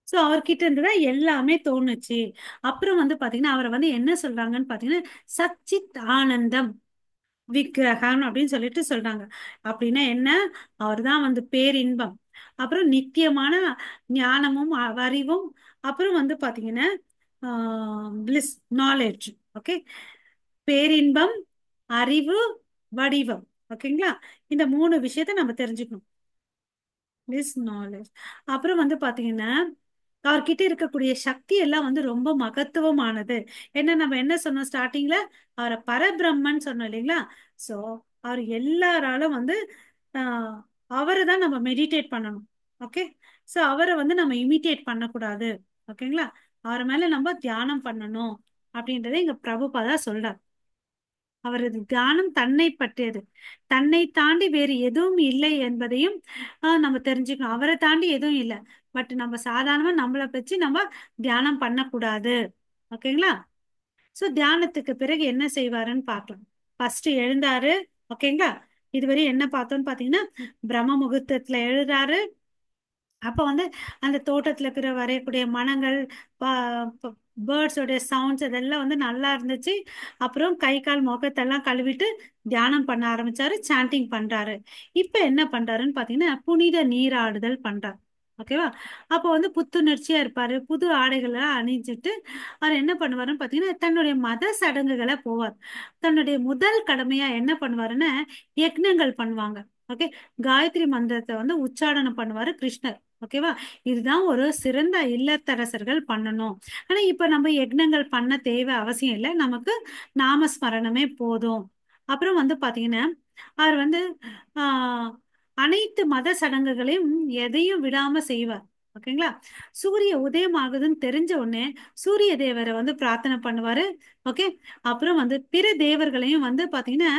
சோ அவர்கிட்ட இருந்துதான் எல்லாமே தோணுச்சு. அப்புறம் வந்து பாத்தீங்கன்னா அவரை வந்து என்ன சொல்றாங்கன்னு பாத்தீங்கன்னா சச்சித் ஆனந்தம் விக்கிரகம் அப்படின்னு சொல்லிட்டு சொல்றாங்க. அப்படின்னா என்ன? அவர்தான் வந்து பேரின்பம், அப்புறம் நித்தியமான ஞானமும் அறிவும், அப்புறம் வந்து பாத்தீங்கன்னா பிளிஸ் நாலேஜ். ஓகே. பேரின்பம், அறிவு, வடிவம். ஓகேங்களா? இந்த மூணு விஷயத்த நம்ம தெரிஞ்சுக்கணும். This knowledge. அப்புறம் வந்து பாத்தீங்கன்னா அவர்கிட்ட இருக்கக்கூடிய சக்தி எல்லாம் வந்து ரொம்ப மகத்துவமானது. என்ன நம்ம என்ன சொன்னோம் ஸ்டார்டிங்ல? அவரை பரபிரம்மன் சொன்னோம் இல்லைங்களா? சோ அவர் எல்லாராலும் வந்து ஆஹ் அவரை தான் நம்ம மெடிடேட் பண்ணணும். ஓகே. ஸோ அவரை வந்து நம்ம இமிட்டேட் பண்ணக்கூடாது. ஓகேங்களா. அவர் மேல நம்ம தியானம் பண்ணணும் அப்படின்றத இங்க பிரபுபாதா சொல்றார். அவரது தியானம் தன்னை பற்றியது, தன்னை தாண்டி வேறு எதுவும் இல்லை என்பதையும் நம்ம தெரிஞ்சுக்கணும். அவரை தாண்டி எதுவும் இல்லை. பட் நம்ம சாதாரணமா நம்மளை வச்சு நம்ம தியானம் பண்ணக்கூடாது. ஓகேங்களா. சோ தியானத்துக்கு பிறகு என்ன செய்வாருன்னு பார்க்கலாம். ஃபர்ஸ்ட் எழுந்தாரு. ஓகேங்களா. இதுவரை என்ன பார்த்தோம்னு பாத்தீங்கன்னா, பிரம்ம முகூர்த்தத்துல எழுறாரு. அப்ப வந்து அந்த தோட்டத்துல இருக்கிற வரையக்கூடிய மனங்கள், பேர்ட்ஸோடைய சவுண்ட்ஸ் இதெல்லாம் வந்து நல்லா இருந்துச்சு. அப்புறம் கை கால் முகத்தெல்லாம் கழுவிட்டு தியானம் பண்ண ஆரம்பிச்சாரு, சாண்டிங் பண்றாரு. இப்ப என்ன பண்றாருன்னு பாத்தீங்கன்னா, புனித நீராடுதல் பண்றாரு. ஓகேவா. அப்போ வந்து புத்துணர்ச்சியா இருப்பாரு, புது ஆடைகளை அணிஞ்சிட்டு அவர் என்ன பண்ணுவாருன்னு பாத்தீங்கன்னா, தன்னுடைய மத சடங்குகளை போவார். தன்னுடைய முதல் கடமையா என்ன பண்ணுவாருன்னா, யக்ஞங்கள் பண்ணுவாங்க. ஓகே. காயத்ரி மந்திரத்தை வந்து உச்சாரணம் பண்ணுவாரு கிருஷ்ணர். ஓகேவா. இதுதான் ஒரு சிறந்த இல்லத்தரசர்கள் பண்ணணும். ஆனா இப்ப நம்ம யக்னங்கள் பண்ண தேவை அவசியம் இல்லை, நமக்கு நாமஸ்மரணமே போதும். அப்புறம் வந்து பாத்தீங்கன்னா, அவர் வந்து ஆஹ் அனைத்து மத சடங்குகளையும் எதையும் விடாம செய்வார். ஓகேங்களா. சூரிய உதயம் ஆகுதுன்னு தெரிஞ்ச உடனே சூரிய தேவரை வந்து பிரார்த்தனை பண்ணுவாரு. ஓகே. அப்புறம் வந்து பிற தேவர்களையும் வந்து பாத்தீங்கன்னா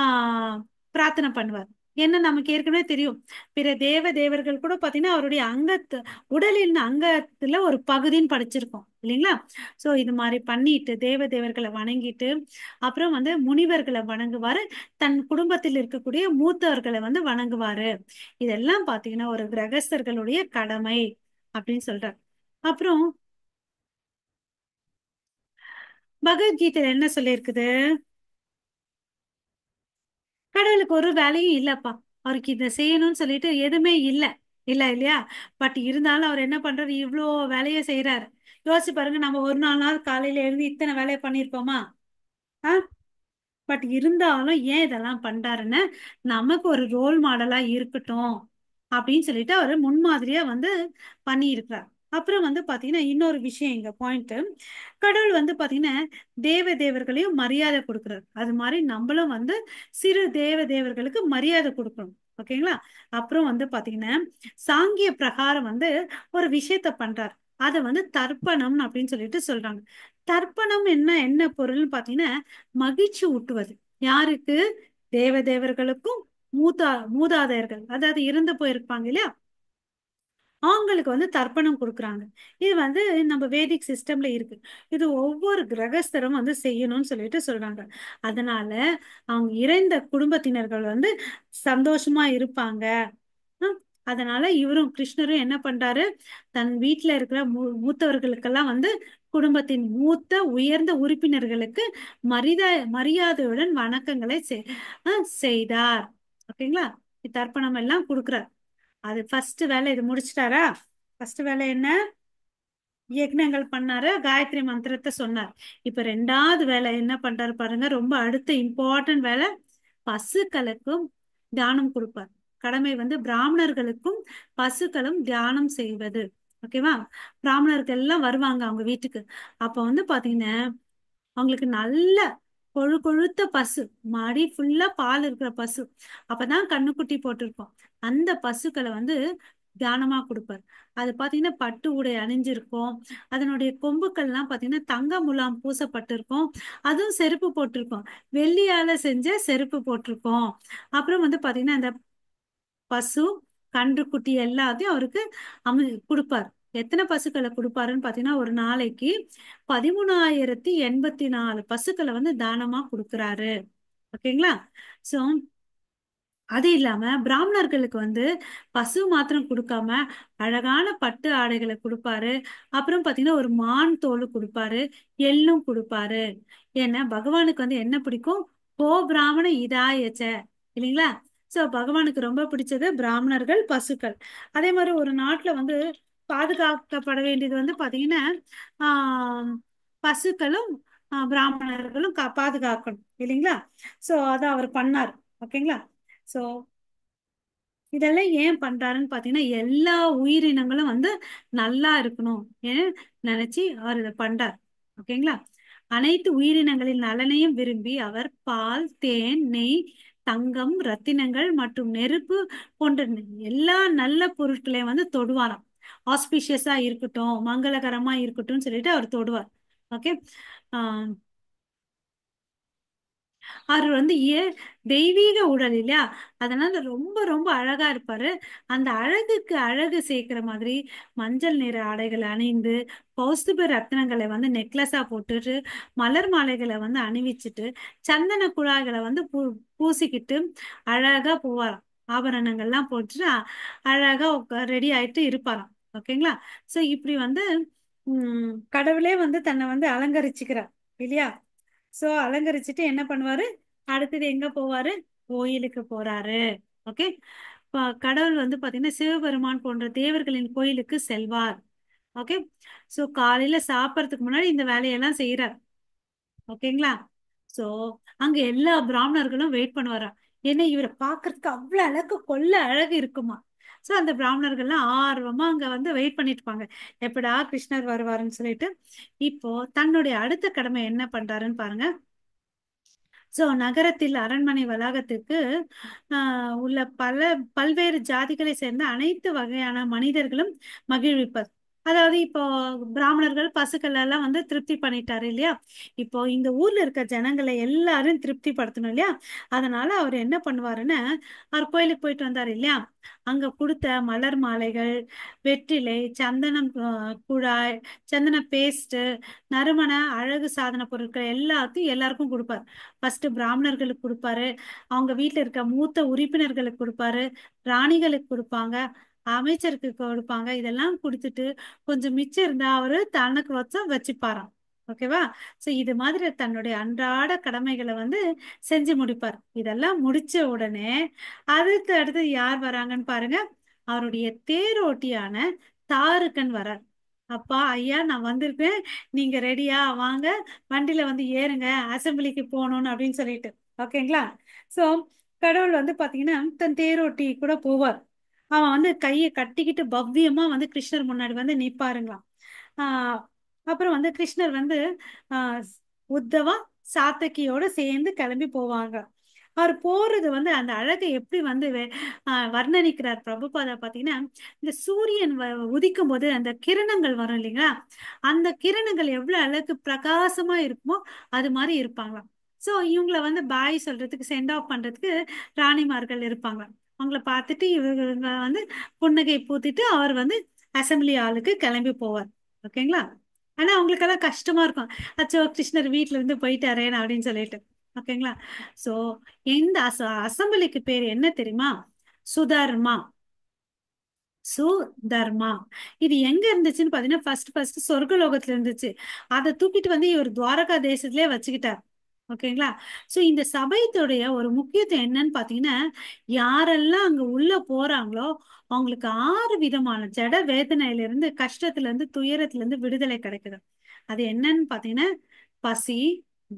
ஆஹ் பிரார்த்தனை பண்ணுவார். என்ன நமக்கு ஏற்கனவே தெரியும், பிற தேவர்கள் கூட பாத்தீங்கன்னா அவருடைய உடலின் அங்கத்துல ஒரு பகுதின்னு படிச்சிருக்கோம் இல்லைங்களா. சோ இது மாதிரி பண்ணிட்டு தேவர்களை வணங்கிட்டு அப்புறம் வந்து முனிவர்களை வணங்குவாரு. தன் குடும்பத்தில் இருக்கக்கூடிய மூத்தவர்களை வந்து வணங்குவாரு. இதெல்லாம் பாத்தீங்கன்னா ஒரு கிரகஸ்தர்களுடைய கடமை அப்படின்னு சொல்றார். அப்புறம் பகவத்கீதையில என்ன சொல்லியிருக்குது? கடவுளுக்கு ஒரு வேலையும் இல்லப்பா. அவருக்கு இதை செய்யணும்னு சொல்லிட்டு எதுவுமே இல்ல. இல்ல இல்லையா. பட் இருந்தாலும் அவர் என்ன பண்றாரு, இவ்வளோ வேலையை செய்யறாரு. யோசிச்சு பாருங்க, நம்ம ஒரு நாள் காலையில எழுந்து இத்தனை வேலையை பண்ணியிருப்போமா? ஆ. பட் இருந்தாலும் ஏன் இதெல்லாம் பண்றாருன்னு நமக்கு ஒரு ரோல் மாடலா இருக்கட்டும் அப்படின்னு சொல்லிட்டு அவர் முன்மாதிரியா வந்து பண்ணி இருக்கிறார். அப்புறம் வந்து பாத்தீங்கன்னா இன்னொரு விஷயம் இங்க பாயிண்ட், கடவுள் வந்து பாத்தீங்கன்னா தேவர்களையும் மரியாதை கொடுக்கிறார். அது மாதிரி நம்மளும் வந்து சிறு தேவர்களுக்கு மரியாதை கொடுக்கணும். ஓகேங்களா. அப்புறம் வந்து பாத்தீங்கன்னா சாங்கிய பிரகாரம் வந்து ஒரு விஷயத்த பண்றார். அதை வந்து தர்ப்பணம் அப்படின்னு சொல்லிட்டு சொல்றாங்க. தர்ப்பணம் என்ன பொருள்னு பாத்தீங்கன்னா, மகிழ்ச்சி ஊட்டுவது. யாருக்கு? தேவர்களுக்கும் மூதாதையர்கள், அதாவது இறந்து போயிருப்பாங்க இல்லையா, அவங்களுக்கு வந்து தர்ப்பணம் கொடுக்குறாங்க. இது வந்து நம்ம வேதிக் சிஸ்டம்ல இருக்கு. இது ஒவ்வொரு கிரகஸ்தரும் வந்து செய்யணும்னு சொல்லிட்டு சொல்றாங்க. அதனால அவங்க இறந்த குடும்பத்தினர்கள் வந்து சந்தோஷமா இருப்பாங்க. ஹம், அதனால இவரும் கிருஷ்ணரும் என்ன பண்றாரு, தன் வீட்டுல இருக்கிற மூத்தவர்களுக்கெல்லாம் வந்து குடும்பத்தின் மூத்த உயர்ந்த உறுப்பினர்களுக்கு மரியாதையுடன் வணக்கங்களை செய்தார். ஓகேங்களா. தர்ப்பணம் எல்லாம் கொடுக்குறார். அது ஃபர்ஸ்ட் வேலை. இது முடிச்சிட்டாரா? ஃபர்ஸ்ட் வேலை என்ன? யக்னங்கள் பண்ணாரு, காயத்ரி மந்திரத்தை சொன்னார். இப்ப ரெண்டாவது வேலை என்ன பண்றாரு பாருங்க, ரொம்ப அடுத்த இம்பார்ட்டன்ட் வேலை. பசுக்களுக்கும் தியானம் கொடுப்பார். கடமை வந்து பிராமணர்களுக்கும் பசுக்களும் தியானம் செய்வது. ஓகேவா. பிராமணர்கள் எல்லாம் வருவாங்க அவங்க வீட்டுக்கு. அப்ப வந்து பாத்தீங்கன்னா அவங்களுக்கு நல்ல கொழுத்த பசு, மாடி ஃபுல்லா பால் இருக்கிற பசு, அப்பதான் கண்ணுக்குட்டி போட்டிருக்கோம். அந்த பசுக்களை வந்து தியானமா கொடுப்பார். அது பாத்தீங்கன்னா பட்டு உடை அணிஞ்சிருக்கும். அதனுடைய கொம்புக்கள்லாம் பாத்தீங்கன்னா தங்க முலாம் பூசப்பட்டிருக்கும். அதுவும் செருப்பு போட்டிருக்கோம். வெள்ளியால செஞ்ச செருப்பு போட்டிருக்கோம். அப்புறம் வந்து பாத்தீங்கன்னா இந்த பசு கன்றுக்குட்டி எல்லாத்தையும் அவருக்கு கொடுப்பார். எத்தனை பசுக்களை கொடுப்பாருன்னு பாத்தீங்கன்னா, ஒரு நாளைக்கு 13,084 பசுக்களை வந்து தானமா கொடுக்குறாரு. ஓகேங்களா. சோ அது இல்லாம பிராமணர்களுக்கு வந்து பசு மாத்திரம் கொடுக்காம அழகான பட்டு ஆடைகளை கொடுப்பாரு. அப்புறம் பாத்தீங்கன்னா ஒரு மான் தோல் கொடுப்பாரு, எள்ளும் கொடுப்பாரு. ஏன்னா பகவானுக்கு வந்து என்ன பிடிக்கும்? கோ பிராமண இதாயச்ச, இல்லைங்களா. சோ பகவானுக்கு ரொம்ப பிடிச்சது பிராமணர்கள், பசுக்கள். அதே மாதிரி ஒரு நாட்டுல வந்து பாதுகாக்கப்பட வேண்டியது வந்து பாத்தீங்கன்னா ஆஹ் பசுக்களும் பிராமணர்களும் பாதுகாக்கணும் இல்லைங்களா. சோ அதை அவர் பண்ணார். ஓகேங்களா. சோ இதெல்லாம் ஏன் பண்றாருன்னு பாத்தீங்கன்னா, எல்லா உயிரினங்களும் வந்து நல்லா இருக்கணும் ஏன் நினைச்சு அவர் இதை பண்றார். ஓகேங்களா. அனைத்து உயிரினங்களின் நலனையும் விரும்பி அவர் பால், தேன், நெய், தங்கம், ரத்தினங்கள் மற்றும் நெருப்பு போன்ற எல்லா நல்ல பொருட்களையும் வந்து தொடுவாராம். ஆஸ்பிஷியஸா இருக்கட்டும், மங்களகரமா இருக்கட்டும்னு சொல்லிட்டு அவர் தொடுவார். ஓகே. அவர் வந்து தெய்வீக உடல் இல்லையா, அதனால ரொம்ப ரொம்ப அழகா இருப்பாரு. அந்த அழகுக்கு அழகு சேர்க்கிற மாதிரி மஞ்சள் நிற ஆடைகளை அணிந்து, கௌஸ்துப ரத்னங்களை வந்து நெக்லஸா போட்டுட்டு, மலர் மாலைகளை வந்து அணிவிச்சுட்டு, சந்தன குழாய்களை வந்து பூசிக்கிட்டு அழகா போவாராம். ஆபரணங்கள்லாம் போட்டுட்டு அழகா ரெடி ஆயிட்டு இருப்பாராம். ஓகேங்களா. சோ இப்படி வந்து கடவுளே வந்து தன்னை வந்து அலங்கரிச்சுக்கிறார் இல்லையா. சோ அலங்கரிச்சுட்டு என்ன பண்ணுவாரு, அடுத்தது எங்க போவாரு, கோயிலுக்கு போறாரு. ஓகே. கடவுள் வந்து பாத்தீங்கன்னா சிவபெருமான் போன்ற தேவர்களின் கோயிலுக்கு செல்வார். ஓகே. சோ காலையில சாப்பிடறதுக்கு முன்னாடி இந்த வேலையெல்லாம் செய்யறார். ஓகேங்களா. சோ அங்க எல்லா பிராமணர்களும் வெயிட் பண்ணுவாராம். ஏன்னா இவரை பார்க்கறதுக்கு அவ்வளவு அழகு, கொள்ள அழகு இருக்குமா. சோ அந்த பிராமணர்கள்லாம் ஆர்வமா அங்க வந்து வெயிட் பண்ணிட்டு இருப்பாங்க, எப்படா கிருஷ்ணர் வருவாருன்னு சொல்லிட்டு. இப்போ தன்னுடைய அடுத்த கடமை என்ன பண்றாருன்னு பாருங்க. சோ நகரத்தில் அரண்மனை வளாகத்திற்கு உள்ள பல்வேறு ஜாதிகளை சேர்ந்த அனைத்து வகையான மனிதர்களும் மகிழ்விப்பர். அதாவது இப்போ பிராமணர்கள் பசுக்கள் எல்லாம் வந்து திருப்தி பண்ணிட்டாரு இல்லையா. இப்போ இந்த ஊர்ல இருக்க ஜனங்களை எல்லாரும் திருப்தி படுத்தணும் இல்லையா. அதனால அவர் என்ன பண்ணுவாருன்னு, அவர் கோயிலுக்கு போயிட்டு வந்தாரு இல்லையா, அங்க கொடுத்த மலர் மாலைகள், வெற்றிலை, சந்தனம், குழாய், சந்தன பேஸ்ட், நறுமண அழகு சாதன பொருட்கள் எல்லாத்தையும் எல்லாருக்கும் கொடுப்பாரு. ஃபர்ஸ்ட் பிராமணர்களுக்கு கொடுப்பாரு, அவங்க வீட்டுல இருக்க மூத்த உறுப்பினர்களுக்கு கொடுப்பாரு, ராணிகளுக்கு கொடுப்பாங்க, அமைச்சருக்கு கொடுப்பாங்க. இதெல்லாம் கொடுத்துட்டு கொஞ்சம் மிச்சம் இருந்தா அவரு தனக்கு வச்சுப்பாராம். ஓகேவா. சோ இது மாதிரி தன்னுடைய அன்றாட கடமைகளை வந்து செஞ்சு முடிப்பார். இதெல்லாம் முடிச்ச உடனே அடுத்து அடுத்து யார் வராங்கன்னு பாருங்க. அவருடைய தேரோட்டியான தாருக்கன் வரார். அப்பா ஐயா நான் வந்திருக்கேன், நீங்க ரெடியா வாங்க, வண்டியில வந்து ஏறுங்க, அசம்பிளிக்கு போகணும்னு அப்படின்னு சொல்லிட்டு. ஓகேங்களா. சோ கடவுள் வந்து பாத்தீங்கன்னா தன் தேரோட்டி கூட போவார். அவன் வந்து கையை கட்டிக்கிட்டு பவ்யமா வந்து கிருஷ்ணர் முன்னாடி வந்து நிப்பாருங்களாம். ஆஹ் அப்புறம் வந்து கிருஷ்ணர் வந்து ஆஹ் உத்தவா சாத்தகியோட சேர்ந்து கிளம்பி போவாங்க. அவர் போறது வந்து அந்த அழகை எப்படி வந்து வர்ணனிக்கிறார் பிரபுபாதா பாத்தீங்கன்னா, இந்த சூரியன் உதிக்கும் போது அந்த கிரணங்கள் வரும் இல்லைங்களா, அந்த கிரணங்கள் எவ்வளவு அழகு பிரகாசமா இருக்குமோ அது மாதிரி இருப்பாங்களாம். சோ இவங்களை வந்து பாய் சொல்றதுக்கு, சென்ட் ஆஃப் பண்றதுக்கு ராணிமார்கள் இருப்பாங்க. அவங்கள பார்த்துட்டு இவங்க வந்து புன்னகை பூத்திட்டு அவர் வந்து அசம்பிளி ஹாலுக்கு கிளம்பி போவார். ஓகேங்களா. ஆனா அவங்களுக்கெல்லாம் கஷ்டமா இருக்கும், அச்சோ கிருஷ்ணர் வீட்டுல இருந்து போயிட்டாரேன்னு அப்படின்னு சொல்லிட்டு. ஓகேங்களா. சோ இந்த அசம்பிளிக்கு பேர் என்ன தெரியுமா, சுதர்மா. சுதர்மா. இது எங்க இருந்துச்சுன்னு பாத்தீங்கன்னா ஃபர்ஸ்ட் சொர்க்கலோகத்துல இருந்துச்சு. அதை தூக்கிட்டு வந்து இவர் துவாரகா தேசத்திலே வச்சுக்கிட்டார். ஓகேங்களா. சோ இந்த சபையத்துடைய ஒரு முக்கியத்துவம் என்னன்னு பாத்தீங்கன்னா, யாரெல்லாம் அங்க உள்ள போறாங்களோ அவங்களுக்கு 6 விதமான ஜட வேதனையில இருந்து, கஷ்டத்துல இருந்து, துயரத்துல இருந்து விடுதலை கிடைக்குது. அது என்னன்னு பாத்தீங்கன்னா, பசி,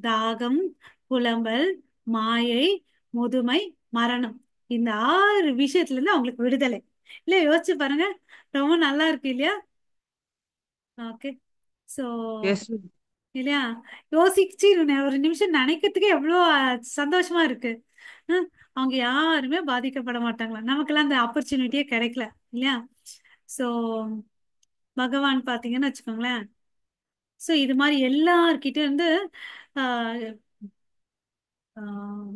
தாகம், புலம்பல், மாயை, முதுமை, மரணம். இந்த 6 விஷயத்துல இருந்து அவங்களுக்கு விடுதலை. இல்ல யோசிச்சு பாருங்க, ரொம்ப நல்லா இருக்கு இல்லையா. ஓகே. So yes. இல்லையா, யோசிச்சு ஒரு நிமிஷம் நினைக்கிறதுக்கு எவ்வளோ சந்தோஷமா இருக்கு. ஹம், அவங்க யாருமே பாதிக்கப்பட மாட்டாங்களா, நமக்கெல்லாம் அந்த ஆப்பர்ச்சுனிட்டியே கிடைக்கல இல்லையா. சோ பகவான் பாத்தீங்கன்னு வச்சுக்கோங்களேன், சோ இது மாதிரி எல்லார்கிட்ட இருந்து ஆஹ்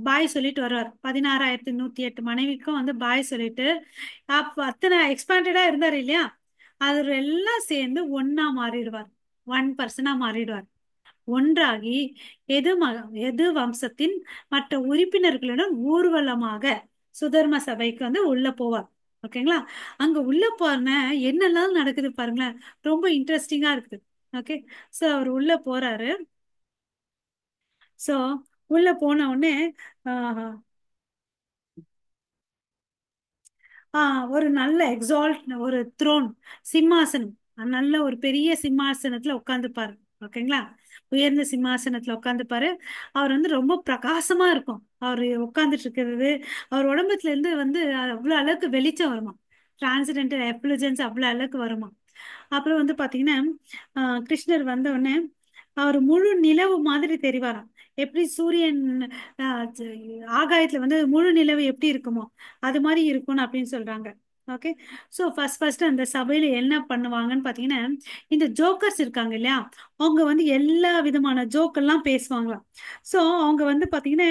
பாய் சொல்லிட்டு வருவார். 16,108 மனைவிக்கும் வந்து பாய் சொல்லிட்டு, அப்ப அத்தனை எக்ஸ்பாண்டடா இருந்தாரு இல்லையா, அது எல்லாம் சேர்ந்து ஒன்னா மாறிடுவார். 1 பர்சனா மாறிடுவார். ஒன்றாகி எது எது வம்சத்தின் மற்ற உறுப்பினர்களுடன் ஊர்வலமாக சுதர்ம சபைக்கு வந்து உள்ள போவார். ஓகேங்களா. அங்க உள்ள போன என்னெல்லாம் நடக்குது பாருங்களேன், ரொம்ப இன்ட்ரெஸ்டிங்கா இருக்குது. ஓகே. சோ அவர் உள்ள போறாரு. சோ உள்ள போன உடனே ஆஹ் ஒரு நல்ல ஒரு த்ரோன், சிம்மாசனம், நல்ல ஒரு பெரிய சிம்மாசனத்துல உட்காந்துப்பாரு. ஓகேங்களா. உயர்ந்த சிம்மாசனத்துல உட்காந்துப்பாரு. அவர் வந்து ரொம்ப பிரகாசமா இருக்கும் அவர் உட்கார்ந்துட்டு இருக்கிறது. அவர் உடம்புல இருந்து வந்து அவ்வளவு அளவுக்கு வெளிச்சம் வருமா, டிரான்சிடென்டல் எஃப்ளூஜன்ஸ் அவ்வளவு அளவுக்கு வருமா. அப்புறம் வந்து பாத்தீங்கன்னா கிருஷ்ணர் வந்த உடனே அவர் முழு நிலவு மாதிரி தெரிவாராம். எப்படி சூரியன் ஆகாயத்துல வந்து முழு நிலவு எப்படி இருக்குமோ அது மாதிரி இருக்கணும் அப்படின்னு சொல்றாங்க. ஓகே. ஸோ ஃபர்ஸ்ட் ஃபர்ஸ்ட் அந்த சபையில என்ன பண்ணுவாங்கன்னு பாத்தீங்கன்னா, இந்த ஜோக்கர்ஸ் இருக்காங்க இல்லையா, அவங்க வந்து எல்லா விதமான ஜோக்கெல்லாம் பேசுவாங்களாம். ஸோ அவங்க வந்து பாத்தீங்கன்னா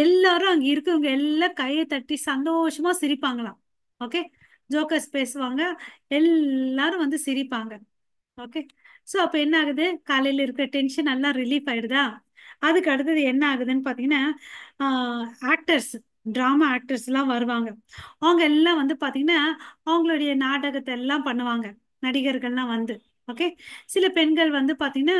எல்லாரும் அங்க இருக்கவங்க எல்லாம் கையை தட்டி சந்தோஷமா சிரிப்பாங்களாம். ஓகே. ஜோக்கர்ஸ் பேசுவாங்க, எல்லாரும் வந்து சிரிப்பாங்க. ஓகே. ஸோ அப்போ என்ன ஆகுது, காலையில் இருக்கிற டென்ஷன் எல்லாம் ரிலீஃப் ஆயிடுதா. அதுக்கு அடுத்தது என்ன ஆகுதுன்னு பார்த்தீங்கன்னா, ஆக்டர்ஸ், ட்ராமா ஆக்டர்ஸ் எல்லாம் வருவாங்க. அவங்க எல்லாம் வந்து பார்த்தீங்கன்னா அவங்களுடைய நாடகத்தை எல்லாம் பண்ணுவாங்க, நடிகர்கள்லாம் வந்து. ஓகே. சில பெண்கள் வந்து பார்த்தீங்கன்னா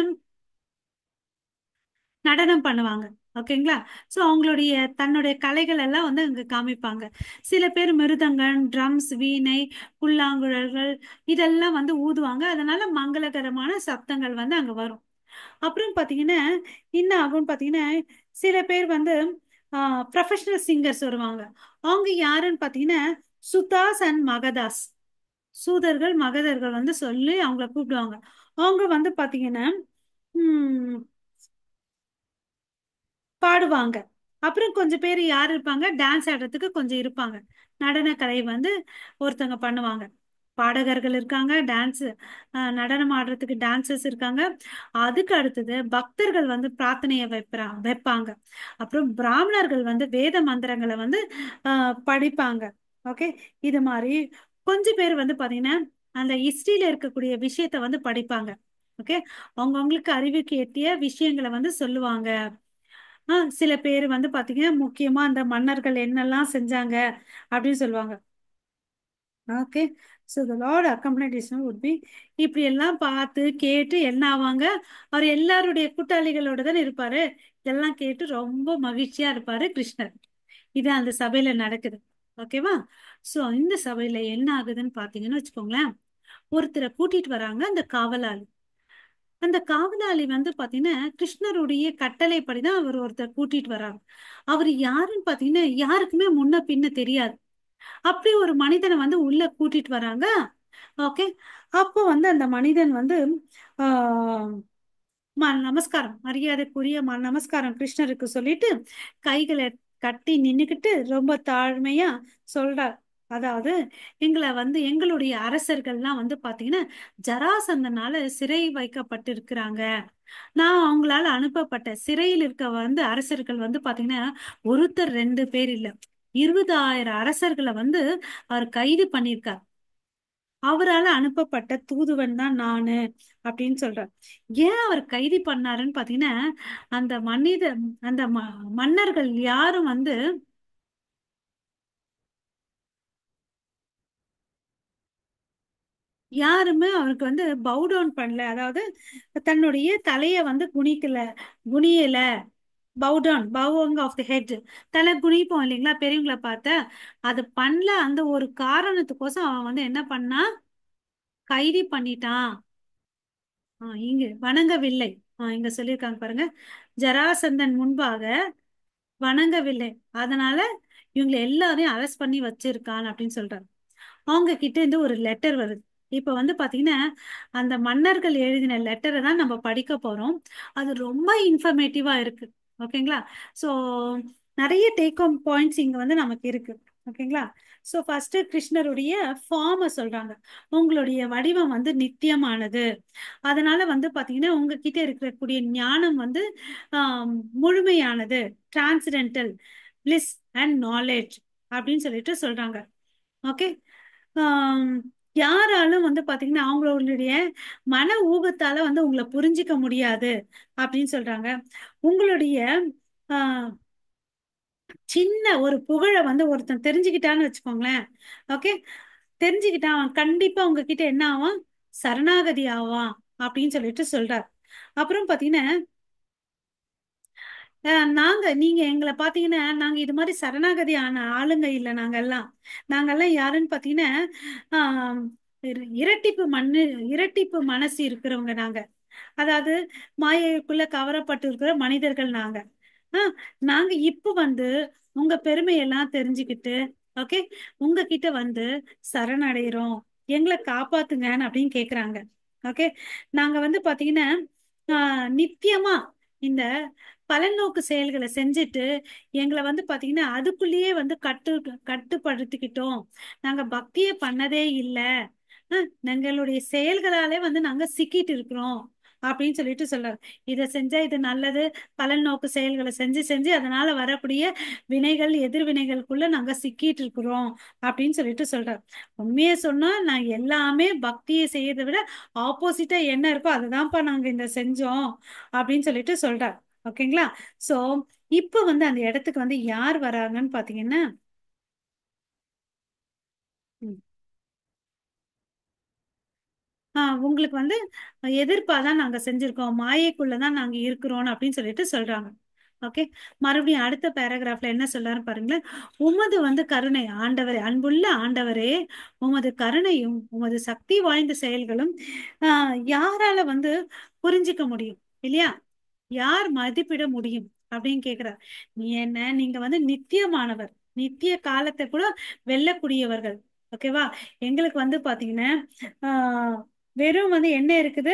நடனம் பண்ணுவாங்க. ஓகேங்களா. ஸோ அவங்களுடைய தன்னுடைய கலைகள் எல்லாம் வந்து அங்க காமிப்பாங்க. சில பேர் மிருதங்கம், ட்ரம்ஸ், வீணை, புல்லாங்குழல்கள் இதெல்லாம் வந்து ஊதுவாங்க. அதனால மங்களகரமான சப்தங்கள் வந்து அங்க வரும். அப்புறம் பாத்தீங்கன்னா என்ன ஆகும்னு பாத்தீங்கன்னா, சில பேர் வந்து ப்ரொஃபஷனல் சிங்கர்ஸ் வருவாங்க. அவங்க யாருன்னு பாத்தீங்கன்னா சுதாஸ் அண்ட் மகதாஸ். சூதர்கள் மகதர்கள் வந்து சொல்லி அவங்கள கூப்பிடுவாங்க. அவங்க வந்து பாத்தீங்கன்னா உம் பாடுவாங்க. அப்புறம் கொஞ்சம் பேர் யார் இருப்பாங்க, டான்ஸ் ஆடுறதுக்கு கொஞ்சம் இருப்பாங்க. நடனக்கலை வந்து ஒருத்தங்க பண்ணுவாங்க. பாடகர்கள் இருக்காங்க, டான்ஸ் நடனம் ஆடுறதுக்கு டான்சர்ஸ் இருக்காங்க. அதுக்கு அடுத்தது பக்தர்கள் வந்து பிரார்த்தனையை வைப்பாங்க. அப்புறம் பிராமணர்கள் வந்து வேத மந்திரங்களை வந்து படிப்பாங்க. ஓகே. இது மாதிரி கொஞ்சம் பேர் வந்து பாத்தீங்கன்னா அந்த ஹிஸ்டரியில இருக்கக்கூடிய விஷயத்த வந்து படிப்பாங்க. ஓகே. அவங்கவுங்களுக்கு அறிவுக்கு எட்டிய விஷயங்களை வந்து சொல்லுவாங்க. சில பேர் வந்து பாத்தீங்கன்னா முக்கியமா அந்த மன்னர்கள் என்னெல்லாம் செஞ்சாங்க அப்படின்னு சொல்லுவாங்க. Okay. So the lord accompaniment would be இப்படி எல்லாம் பார்த்து கேட்டு என்ன ஆவாங்க, அவர் எல்லாருடைய கூட்டாளிகளோட தான் இருப்பாரு. இதெல்லாம் கேட்டு ரொம்ப மகிழ்ச்சியா இருப்பாரு கிருஷ்ணர். இது அந்த சபையில நடக்குது. ஓகேவா. ஸோ இந்த சபையில என்ன ஆகுதுன்னு பாத்தீங்கன்னு வச்சுக்கோங்களேன், ஒருத்தரை கூட்டிட்டு வராங்க அந்த காவலாளி. அந்த காவலாளி வந்து பாத்தீங்கன்னா கிருஷ்ணருடைய கட்டளைப்படிதான் அவர் ஒருத்தர் கூட்டிட்டு வர்றாரு. அவர் யாருன்னு பாத்தீங்கன்னா யாருக்குமே முன்ன பின்ன தெரியாது. அப்படி ஒரு மனிதனை வந்து உள்ள கூட்டிட்டு வராங்க. ஓகே. அப்போ வந்து அந்த மனிதன் வந்து ஆஹ் நமஸ்காரம், மரியாதைக்குரிய நமஸ்காரம் கிருஷ்ணருக்கு சொல்லிட்டு கைகளை கட்டி நின்னுக்கிட்டு ரொம்ப தாழ்மையா சொல்றார். அதாவது எங்களை வந்து எங்களுடைய அரசர்கள்லாம் வந்து பாத்தீங்கன்னா ஜராசந்தனால சிறை வைக்கப்பட்டு இருக்கிறாங்க. நான் அவங்களால அனுப்பப்பட்ட சிறையில் இருக்க வந்து அரசர்கள் வந்து பாத்தீங்கன்னா ஒருத்தர் ரெண்டு பேர் இல்ல, 20,000 அரசர்களை வந்து அவர் கைது பண்ணியிருக்கார். அவரால அனுப்பப்பட்ட தூதுவன் தான் நானு அப்படின்னு சொல்றார். ஏன் அவர் கைது பண்ணாருன்னு பாத்தீங்கன்னா, அந்த அந்த மன்னர்கள் யாரும் வந்து யாருமே அவருக்கு வந்து பவ் டவுன் பண்ணல. அதாவது தன்னுடைய தலைய வந்து குனியல. Bow down, bowing of the head, தலை குனிப்போம் இல்லைங்களா பெரியவங்களை பார்த்த, அது பண்ணல. அந்த ஒரு காரணத்துக்கோசம் அவன் வந்து என்ன பண்ணா, கைது பண்ணிட்டான். இங்க வணங்கவில்லை. இங்க சொல்லியிருக்காங்க பாருங்க, ஜராசந்தன் முன்பாக வணங்கவில்லை, அதனால இவங்களை எல்லாரையும் அரெஸ்ட் பண்ணி வச்சிருக்கான் அப்படின்னு சொல்றாரு. அவங்க கிட்ட இருந்து ஒரு லெட்டர் வருது. இப்ப வந்து பாத்தீங்கன்னா அந்த மன்னர்கள் எழுதின லெட்டரை தான் நம்ம படிக்க போறோம். அது ரொம்ப இன்ஃபர்மேட்டிவா இருக்கு. ஓகேங்களா. சோ நிறைய டேக் ஹோம் பாயிண்ட்ஸ் இங்க வந்து நமக்கு இருக்கு. ஓகேங்களா. சோ ஃபர்ஸ்ட் கிருஷ்ணருடைய ஃபார்ம சொல்றாங்க. உங்களுடைய வடிவம் வந்து நித்தியமானது, அதனால வந்து பாத்தீங்கன்னா உங்ககிட்ட இருக்கக்கூடிய ஞானம் வந்து ஆஹ் முழுமையானது, டிரான்சிடென்டல் பிளிஸ் அண்ட் நாலேஜ் அப்படின்னு சொல்லிட்டு சொல்றாங்க. ஓகே. ஆம், யாராலும் வந்து பாத்தீங்கன்னா அவங்களுடைய மன ஊகத்தால வந்து உங்களை புரிஞ்சிக்க முடியாது அப்படின்னு சொல்றாங்க. உங்களுடைய ஆஹ் சின்ன ஒரு புகழை வந்து ஒருத்தன் தெரிஞ்சுக்கிட்டான்னு வச்சுக்கோங்களேன். ஓகே. தெரிஞ்சுக்கிட்டான் அவன் கண்டிப்பா உங்ககிட்ட என்ன ஆவான், சரணாகதி ஆவான் அப்படின்னு சொல்லிட்டு சொல்றார். அப்புறம் பாத்தீங்கன்னா நீங்க எங்களை பாத்தீங்கன்னா நாங்க இது மாதிரி சரணாகதி ஆன ஆளுங்க இல்ல. நாங்கெல்லாம் யாருன்னு பாத்தீங்கன்னா ஆஹ் இரட்டிப்பு மனசு இருக்கிறவங்க நாங்க. அதாவது மாயைக்குள்ள கவரப்பட்டு இருக்கிற மனிதர்கள் நாங்க. நாங்க இப்ப வந்து உங்க பெருமையெல்லாம் தெரிஞ்சுக்கிட்டு ஓகே உங்ககிட்ட வந்து சரணடைகிறோம், எங்களை காப்பாத்துங்கன்னு அப்படின்னு கேக்குறாங்க. ஓகே. நாங்க வந்து பாத்தீங்கன்னா நித்தியமா இந்த பலநோக்கு செயல்களை செஞ்சுட்டு எங்களை வந்து பாத்தீங்கன்னா அதுக்குள்ளேயே வந்து கட்டுப்படுத்திக்கிட்டோம். நாங்க பக்தியே பண்ணதே இல்லை. எங்களுடைய செயல்களாலே வந்து நாங்க சிக்கிட்டு இருக்கிறோம் அப்படின்னு சொல்லிட்டு சொல்றாரு. இதை செஞ்சா இது நல்லது, பலன் நோக்கு செயல்களை செஞ்சு செஞ்சு அதனால வரக்கூடிய வினைகள் எதிர்வினைகளுக்குள்ள நாங்க சிக்கிட்டு இருக்கிறோம் அப்படின்னு சொல்லிட்டு சொல்றாரு. உண்மையை சொன்னா நான் எல்லாமே பக்தியை செய்யறதை விட ஆப்போசிட்டா என்ன இருக்கோ அதுதான்ப்பா நாங்க இந்த செஞ்சோம் அப்படின்னு சொல்லிட்டு சொல்றாரு. ஓகேங்களா? சோ இப்ப வந்து அந்த இடத்துக்கு வந்து யார் வராங்கன்னு பாத்தீங்கன்னா, உங்களுக்கு வந்து எதிர்ப்பாதான் நாங்க செஞ்சிருக்கோம், மாயைக்குள்ளதான் நாங்க இருக்கிறோம் அப்படின்னு சொல்லிட்டு சொல்றாங்க. ஓகே. மறுபடியும் அடுத்த பேராகிராஃப்ல என்ன சொல்றாரு பாருங்களேன். உமது வந்து கருணை ஆண்டவரே, அன்புள்ள ஆண்டவரே, உமது கருணையும் உமது சக்தி வாய்ந்த செயல்களும் யாரால வந்து புரிஞ்சுக்க முடியும் இல்லையா? யார் மதிப்பிட முடியும் அப்படின்னு கேக்குறார். நீங்க வந்து நித்தியமானவர், நித்திய காலத்தை கூட வெல்லக்கூடியவர்கள். ஓகேவா? எங்களுக்கு வந்து பாத்தீங்கன்னா ஆஹ் வெறும் வந்து என்ன இருக்குது,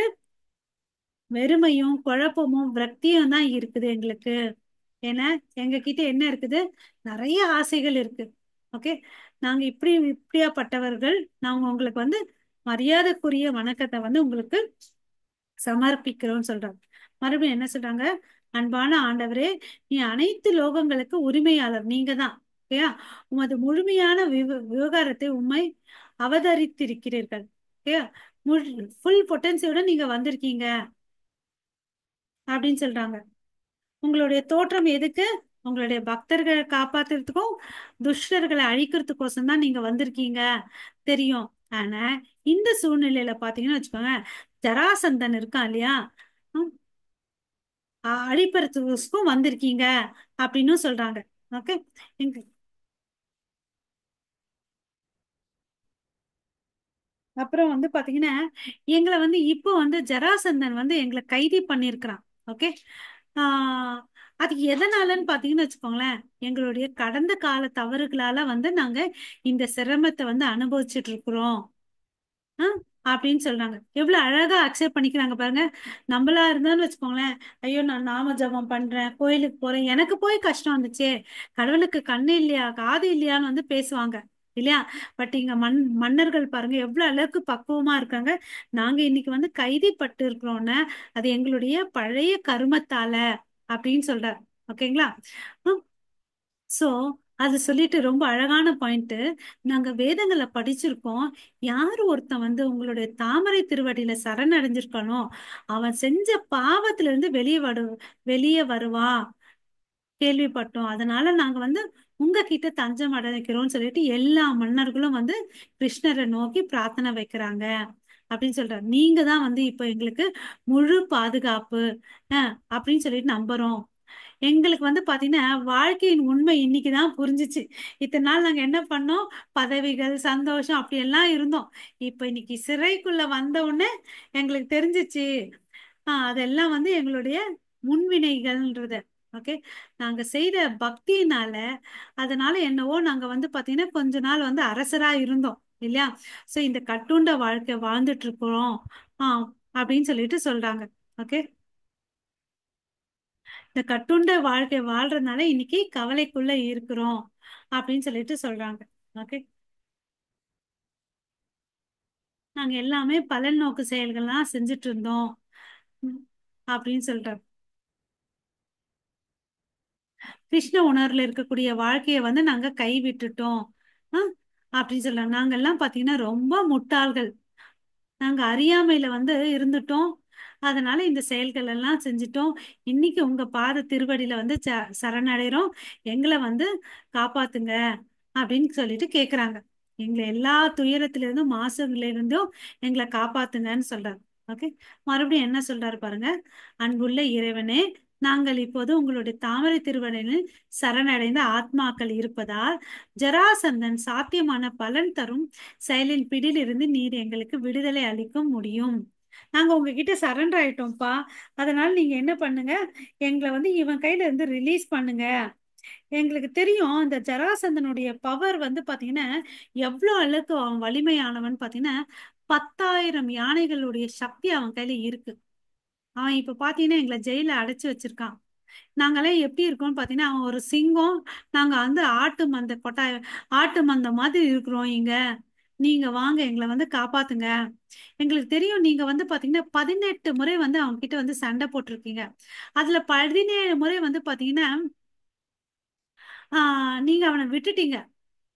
வெறுமையும் குழப்பமும் விரக்தியும் தான் இருக்குது எங்களுக்கு. ஏன்னா எங்க கிட்ட என்ன இருக்குது, நிறைய ஆசைகள் இருக்கு. ஓகே. நாங்க இப்படியாப்பட்டவர்கள். நாங்க உங்களுக்கு வந்து மரியாதைக்குரிய வணக்கத்தை வந்து உங்களுக்கு சமர்ப்பிக்கிறோம்னு சொல்றாங்க. மறுபடியும் என்ன சொல்றாங்க, அன்பான ஆண்டவரே, நீ அனைத்து லோகங்களுக்கு உரிமையாளர், நீங்க தான். ஓகேயா? உமது முழுமையான விவகாரத்தை உண்மை அவதரித்திருக்கிறீர்கள். ஓகேயா? ஃபுல் பொட்டன்சியோட நீங்க வந்திருக்கீங்க அப்படின்னு சொல்றாங்க. உங்களுடைய தோற்றம் எதுக்கு? உங்களுடைய பக்தர்களை காப்பாத்துறதுக்கும் துஷ்டர்களை அழிக்கிறதுக்கோசம் தான் நீங்க வந்திருக்கீங்க தெரியும். ஆனா இந்த சூழ்நிலையில பாத்தீங்கன்னு வச்சுக்கோங்க, ஜராசந்தன் இருக்கான் இல்லையா, ஹம், அழிப்பறதுக்கும் வந்திருக்கீங்க அப்படின்னு சொல்றாங்க. ஓகே. அப்புறம் வந்து பாத்தீங்கன்னா எங்களை வந்து இப்போ வந்து ஜராசந்தன் வந்து எங்களை கைது பண்ணியிருக்கிறான். ஓகே. ஆஹ் அது எதனாலன்னு பாத்தீங்கன்னு வச்சுக்கோங்களேன், எங்களுடைய கடந்த கால தவறுகளால வந்து நாங்க இந்த சிரமத்தை வந்து அனுபவிச்சுட்டு இருக்கிறோம். ஆஹ் அப்படின்னு சொல்றாங்க. எவ்வளவு அழகா அக்செப்ட் பண்ணிக்கிறாங்க பாருங்க. நம்மளா இருந்தான்னு வச்சுக்கோங்களேன், ஐயோ நான் நாம ஜபம் பண்றேன், கோயிலுக்கு போறேன், எனக்கு போய் கஷ்டம் வந்துச்சே, கடவுளுக்கு கண்ணு இல்லையா காது இல்லையான்னு வந்து பேசுவாங்க இல்லையா? பட் இங்க மன்னர்கள் பாருங்க எவ்வளவு அளவுக்கு பக்குவமா இருக்காங்க. நாங்க இன்னைக்கு வந்து கைதிப்பட்டு இருக்கிறோம்னா அது எங்களுடைய பழைய கருமத்தால அப்படின்னு சொல்றாரு. ஓகேங்களா? சோ அது சொல்லிட்டு ரொம்ப அழகான பாயிண்ட். நாங்க வேதங்களை படிச்சிருக்கோம். யார் ஒருத்தன் வந்து உங்களுடைய தாமரை திருவடியில சரணடைஞ்சிருக்கானோ அவன் செஞ்ச பாவத்துல இருந்து வெளியே வருவான் கேள்விப்பட்டோம். அதனால நாங்க வந்து உங்ககிட்ட தஞ்சம் அடைக்கிறோம்னு சொல்லிட்டு எல்லா மன்னர்களும் வந்து கிருஷ்ணரை நோக்கி பிரார்த்தனை வைக்கிறாங்க அப்படின்னு சொல்றாரு. நீங்க தான் வந்து இப்ப எங்களுக்கு முழு பாதுகாப்பு அப்படின்னு சொல்லிட்டு நம்புறோம். எங்களுக்கு வந்து பாத்தீங்கன்னா வாழ்க்கையின் உண்மை இன்னைக்குதான் புரிஞ்சுச்சு. இத்தனை நாள் நாங்க என்ன பண்ணோம், பதவிகள் சந்தோஷம் அப்படி எல்லாம் இருந்தோம். இப்ப இன்னைக்கு சிறைக்குள்ள வந்த உடனே எங்களுக்கு தெரிஞ்சிச்சு, அதெல்லாம் வந்து எங்களுடைய முன்வினைகள்ன்றது. ஓகே. நாங்க செய்த பக்தியினால அதனால என்னவோ நாங்க வந்து பாத்தீங்கன்னா கொஞ்ச நாள் வந்து அரசரா இருந்தோம் இல்லையா? சோ இந்த கட்டுண்ட வாழ்க்கை வாழ்ந்துட்டு இருக்கிறோம் அப்படின்னு சொல்லிட்டு சொல்றாங்க. ஓகே. இந்த கட்டுண்ட வாழ்க்கை வாழ்றதுனால இன்னைக்கு கவலைக்குள்ள இருக்கிறோம் அப்படின்னு சொல்லிட்டு சொல்றாங்க. ஓகே. நாங்க எல்லாமே பலன் நோக்கு செயல்கள்லாம் செஞ்சுட்டு இருந்தோம் ம், அப்படின்னு சொல்றாங்க. கிருஷ்ண உணர்வுல இருக்கக்கூடிய வாழ்க்கைய வந்து நாங்க கைவிட்டுட்டோம் ஆஹ் அப்படின்னு சொல்றாங்க. நாங்கெல்லாம் பாத்தீங்கன்னா ரொம்ப முட்டாள்கள். நாங்க அறியாமையில வந்து இருந்துட்டோம். அதனால இந்த செயல்கள் எல்லாம் செஞ்சுட்டோம். இன்னைக்கு உங்க பாத திருவடியில வந்து சரணடைறோம், எங்களை வந்து காப்பாத்துங்க அப்படின்னு சொல்லிட்டு கேக்குறாங்க. எங்களை எல்லா துயரத்துல இருந்தும் மாசுல இருந்தும் எங்களை காப்பாத்துங்கன்னு சொல்றாரு. ஓகே. மறுபடியும் என்ன சொல்றாரு பாருங்க. அன்புள்ள இறைவனே, நாங்கள் இப்போது உங்களுடைய தாமரை திருவடியில் சரணடைந்த ஆத்மாக்கள் இருப்பதால் ஜராசந்தன் சாத்தியமான பலன் தரும் செயலின் பிடியிலிருந்து நீர் எங்களுக்கு விடுதலை அளிக்க முடியும். நாங்க உங்ககிட்ட சரண்டர் ஆயிட்டோம்ப்பா. அதனால நீங்க என்ன பண்ணுங்க, எங்களை வந்து இவன் கையில இருந்து ரிலீஸ் பண்ணுங்க. எங்களுக்கு தெரியும் இந்த ஜராசந்தனுடைய பவர் வந்து பாத்தீங்கன்னா எவ்வளவு அளவுக்கு அவன் வலிமையானவன் பாத்தீங்கன்னா 10,000 யானைகளுடைய சக்தி அவன் கையில இருக்கு. அவன் இப்ப பாத்தீங்கன்னா எங்களை ஜெயில அடைச்சு வச்சிருக்கான். நாங்கெல்லாம் எப்படி இருக்கோம்னு பார்த்தீங்கன்னா அவன் ஒரு சிங்கம், நாங்க வந்து ஆட்டு மந்த மாதிரி இருக்கிறோம் இங்க. நீங்க வாங்க எங்களை வந்து காப்பாத்துங்க. எங்களுக்கு தெரியும் நீங்க வந்து பாத்தீங்கன்னா 18 முறை வந்து அவங்க கிட்ட வந்து சண்டை போட்டிருக்கீங்க. அதுல 17 முறை வந்து பாத்தீங்கன்னா நீங்க அவனை விட்டுட்டீங்க.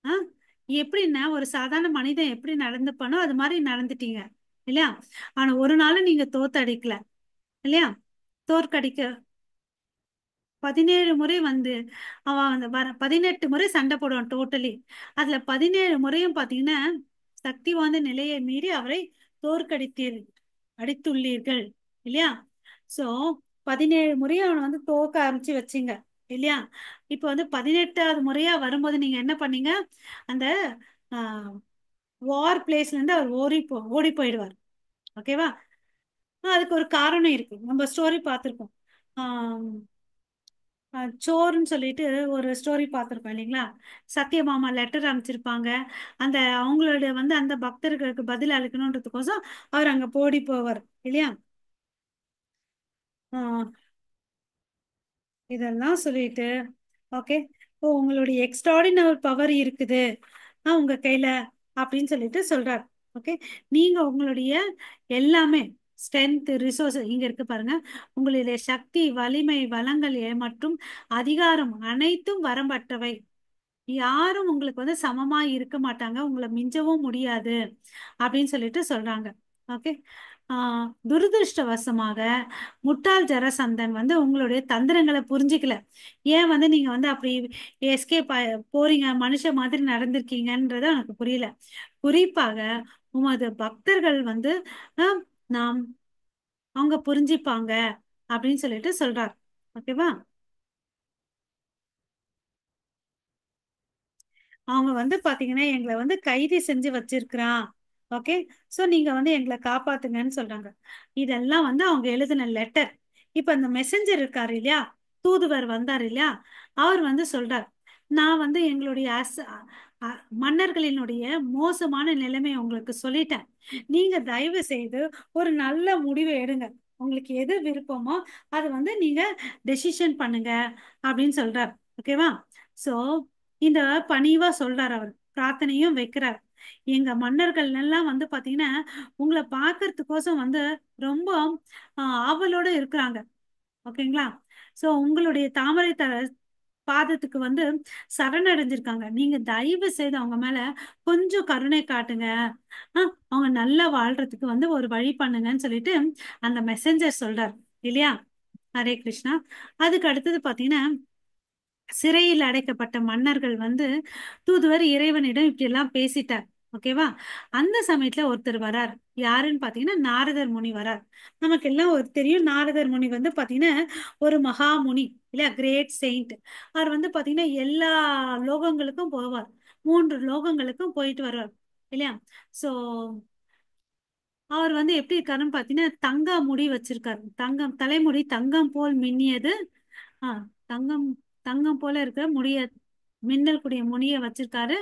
ஆஹ் எப்படின்னா ஒரு சாதாரண மனிதன் எப்படி நடந்துப்பானோ அது மாதிரி நடந்துட்டீங்க இல்லையா? ஆனா ஒரு நாளும் நீங்க தோத்தடிக்கல இல்லையா? தோற்கடிக்க 17 முறை வந்து அவன் அந்த 18 முறை சண்டை போடுவான் டோட்டலி. அதுல 17 முறையும் பாத்தீங்கன்னா சக்தி வாய்ந்த நிலையை மீறி அவரை தோற்கடித்தீர் அடித்துள்ளீர்கள் இல்லையா? சோ 17 முறையும் அவனை வந்து தோக்க ஆரம்பிச்சு வச்சீங்க இல்லையா? இப்ப வந்து 18வது முறையா வரும்போது நீங்க என்ன பண்ணீங்க? அந்த வார் பிளேஸ்ல இருந்து அவர் ஓடி போயிடுவார். ஓகேவா? அதுக்கு ஒரு காரணம் இருக்கு, நம்ம ஸ்டோரி பார்த்திருக்கோம். ஆஹ் சோர்ன்னு சொல்லிட்டு ஒரு ஸ்டோரி பார்த்திருக்கோம் இல்லைங்களா? சத்யபாமா லெட்டர் அனுப்பிச்சிருப்பாங்க. அந்த அவங்களோட வந்து அந்த பக்தர்களுக்கு பதில் அளிக்கணுன்றதுக்கோசம் அவர் அங்க போடி போவார் இல்லையா? ஆஹ் இதெல்லாம் சொல்லிட்டு ஓகே, ஓ உங்களுடைய எக்ஸ்ட்ராடினரி பவர் இருக்குது உங்க கையில அப்படின்னு சொல்லிட்டு சொல்றார். ஓகே, நீங்க உங்களுடைய எல்லாமே ஸ்ட்ரென்த் ரிசோர்ஸ் இங்க இருக்கு பாருங்க. உங்களுடைய சக்தி வலிமை வளங்கள் மற்றும் அதிகாரம் அனைத்தும் வரம்பற்றவை. யாரும் உங்களுக்கு வந்து சமமா இருக்க மாட்டாங்க, உங்களை மிஞ்சவும் முடியாது அப்படின்னு சொல்லிட்டு சொல்றாங்க. ஓகே, துரதிருஷ்டவசமாக முட்டாள் ஜராசந்தன் வந்து உங்களுடைய தந்திரங்களை புரிஞ்சுக்கல. ஏன் வந்து நீங்க வந்து அப்படி எஸ்கேப் போறீங்க, மனுஷ மாதிரி நடந்திருக்கீங்கன்றது எனக்கு புரியல. குறிப்பாக உமது பக்தர்கள் வந்து ஆஹ், நாம் அவங்க புரிஞ்சுப்பாங்க அப்படின்னு சொல்லிட்டு சொல்றார். ஓகேவா? அவங்க வந்து பாத்தீங்கன்னா எங்களை வந்து கைது செஞ்சு வச்சிருக்கிறான். ஓகே, சோ நீங்க வந்து எங்களை காப்பாத்துங்கன்னு சொல்றாங்க. இதெல்லாம் வந்து அவங்க எழுதின லெட்டர். இப்ப அந்த மெசஞ்சர் இருக்காரு இல்லையா, தூதுவர் வந்தார் இல்லையா, அவர் வந்து சொல்றார், நான் வந்து எங்களுடைய மன்னர்களினுடைய மோசமான நிலைமை உங்களுக்கு சொல்லிட்டேன். நீங்க தயவு செய்து ஒரு நல்ல முடிவை எடுங்க. உங்களுக்கு எது விருப்பமோ அது வந்து நீங்க டெசிஷன் பண்ணுங்க அப்படின்னு சொல்றார். ஓகேவா? சோ இந்த பணிவா சொல்றார், அவர் பிரார்த்தனையும் வைக்கிறார். எங்க மன்னர்கள் எல்லாம் வந்து பாத்தீங்கன்னா உங்களை பார்க்கறதுக்கோசம் வந்து ரொம்ப ஆவலோட இருக்கிறாங்க. ஓகேங்களா? சோ உங்களுடைய தாமரை பாதத்துக்கு வந்து சரணடைஞ்சிருக்காங்க. நீங்க தயவு செய்து அவங்க மேல கொஞ்சம் கருணை காட்டுங்க. அவங்க நல்லா வாழ்றதுக்கு வந்து ஒரு வழி பண்ணுங்கன்னு சொல்லிட்டு அந்த மெசஞ்சர் சொல்றார் இல்லையா? ஹரே கிருஷ்ணா. அதுக்கு அடுத்தது பாத்தீங்கன்னா சிறையில் அடைக்கப்பட்ட மன்னர்கள் வந்து தூதுவர் இறைவனிடம் இப்படி எல்லாம் பேசிட்டார். ஓகேவா? அந்த சமயத்துல ஒருத்தர் வரார். யாருன்னு பாத்தீங்கன்னா நாரதர் முனி வரார். நமக்கு எல்லாம் ஒரு தெரியும், நாரதர் முனி வந்து பாத்தீங்கன்னா ஒரு மகா முனி இல்லையா, கிரேட் செயிண்ட். அவர் வந்து பாத்தீங்கன்னா எல்லா லோகங்களுக்கும் போவார், 3 லோகங்களுக்கும் போயிட்டு வருவார் இல்லையா? சோ அவர் வந்து எப்படி இருக்காருன்னு பாத்தீங்கன்னா தங்க முடி வச்சிருக்காரு, தங்கம் தலைமுடி தங்கம் போல் மின்னியது. ஆஹ் தங்கம் தங்கம் போல இருக்கிற முடிய, மின்னல் கூடிய முடிய வச்சிருக்காரு.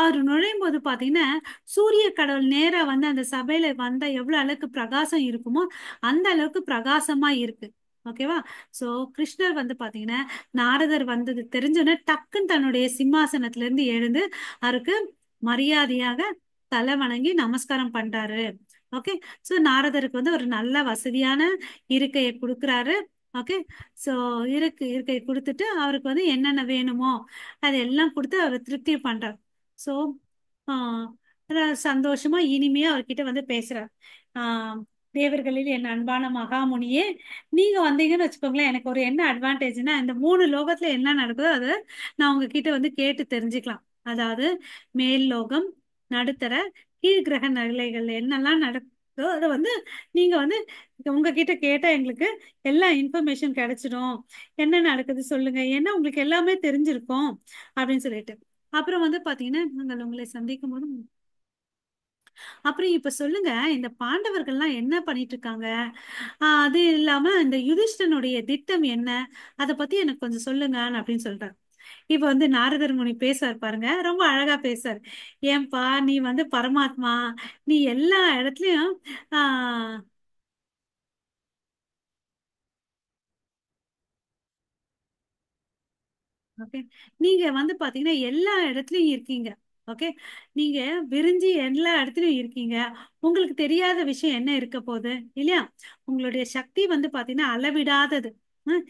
அவர் நுழையும் போது பாத்தீங்கன்னா சூரிய கடவுள் நேரா வந்து அந்த சபையில வந்தா எவ்வளவு அளவுக்கு பிரகாசம் இருக்குமோ அந்த அளவுக்கு பிரகாசமா இருக்கு. ஓகேவா? சோ கிருஷ்ணர் வந்து பாத்தீங்கன்னா நாரதர் வந்தது தெரிஞ்சோன்னே டக்குன்னு தன்னுடைய சிம்மாசனத்துல இருந்து எழுந்து அவருக்கு மரியாதையாக தலை வணங்கி நமஸ்காரம் பண்றாரு. ஓகே, சோ நாரதருக்கு வந்து ஒரு நல்ல வசதியான இருக்கையை கொடுக்குறாரு. ஓகே, சோ இருக்கை கொடுத்துட்டு அவருக்கு வந்து என்னென்ன வேணுமோ அதெல்லாம் கொடுத்து அவர் திருப்தி பண்றார். சோ ஆஹ் சந்தோஷமா இனிமையா அவர்கிட்ட வந்து பேசுறார். ஆஹ் தேவர்களில் என் அன்பான மகாமுனியே, நீங்க வந்தீங்கன்னு வச்சுக்கோங்களேன், எனக்கு ஒரு என்ன அட்வான்டேஜ்னா இந்த 3 லோகத்துல என்ன நடக்குதோ அதை நான் உங்ககிட்ட வந்து கேட்டு தெரிஞ்சுக்கலாம். அதாவது மேல் லோகம், நடுத்தர, கீழ் கிரக நிலைகள்ல என்னெல்லாம் நடக்குதோ அதை வந்து நீங்க வந்து உங்ககிட்ட கேட்டா எங்களுக்கு எல்லா இன்ஃபர்மேஷன் கிடைச்சிடும். என்ன நடக்குது சொல்லுங்க, ஏன்னா உங்களுக்கு எல்லாமே தெரிஞ்சிருக்கும் அப்படின்னு சொல்லிட்டு. அப்புறம் வந்து பாத்தீங்கன்னா நாங்கள் உங்களை சந்திக்கும் போது அப்புறம் இப்ப சொல்லுங்க, இந்த பாண்டவர்கள்லாம் என்ன பண்ணிட்டு இருக்காங்க? அது இல்லாம இந்த யுதிஷ்டனுடைய திட்டம் என்ன, அதை பத்தி எனக்கு கொஞ்சம் சொல்லுங்க அப்படின்னு சொல்றாரு. இப்ப வந்து நாரதர் முனி பேசுவார் பாருங்க, ரொம்ப அழகா பேசுவார். ஏன்பா நீ வந்து பரமாத்மா, நீ எல்லா இடத்துலயும் ஆஹ் ஓகே. நீங்க வந்து பாத்தீங்கன்னா எல்லா இடத்துலயும் இருக்கீங்க. ஓகே. நீங்க விரிஞ்சு எல்லா இடத்துலயும் இருக்கீங்க. உங்களுக்கு தெரியாத விஷயம் என்ன இருக்க போகுது இல்லையா? உங்களுடைய சக்தி வந்து பாத்தீங்கன்னா அளவிடாதது. ஹம்.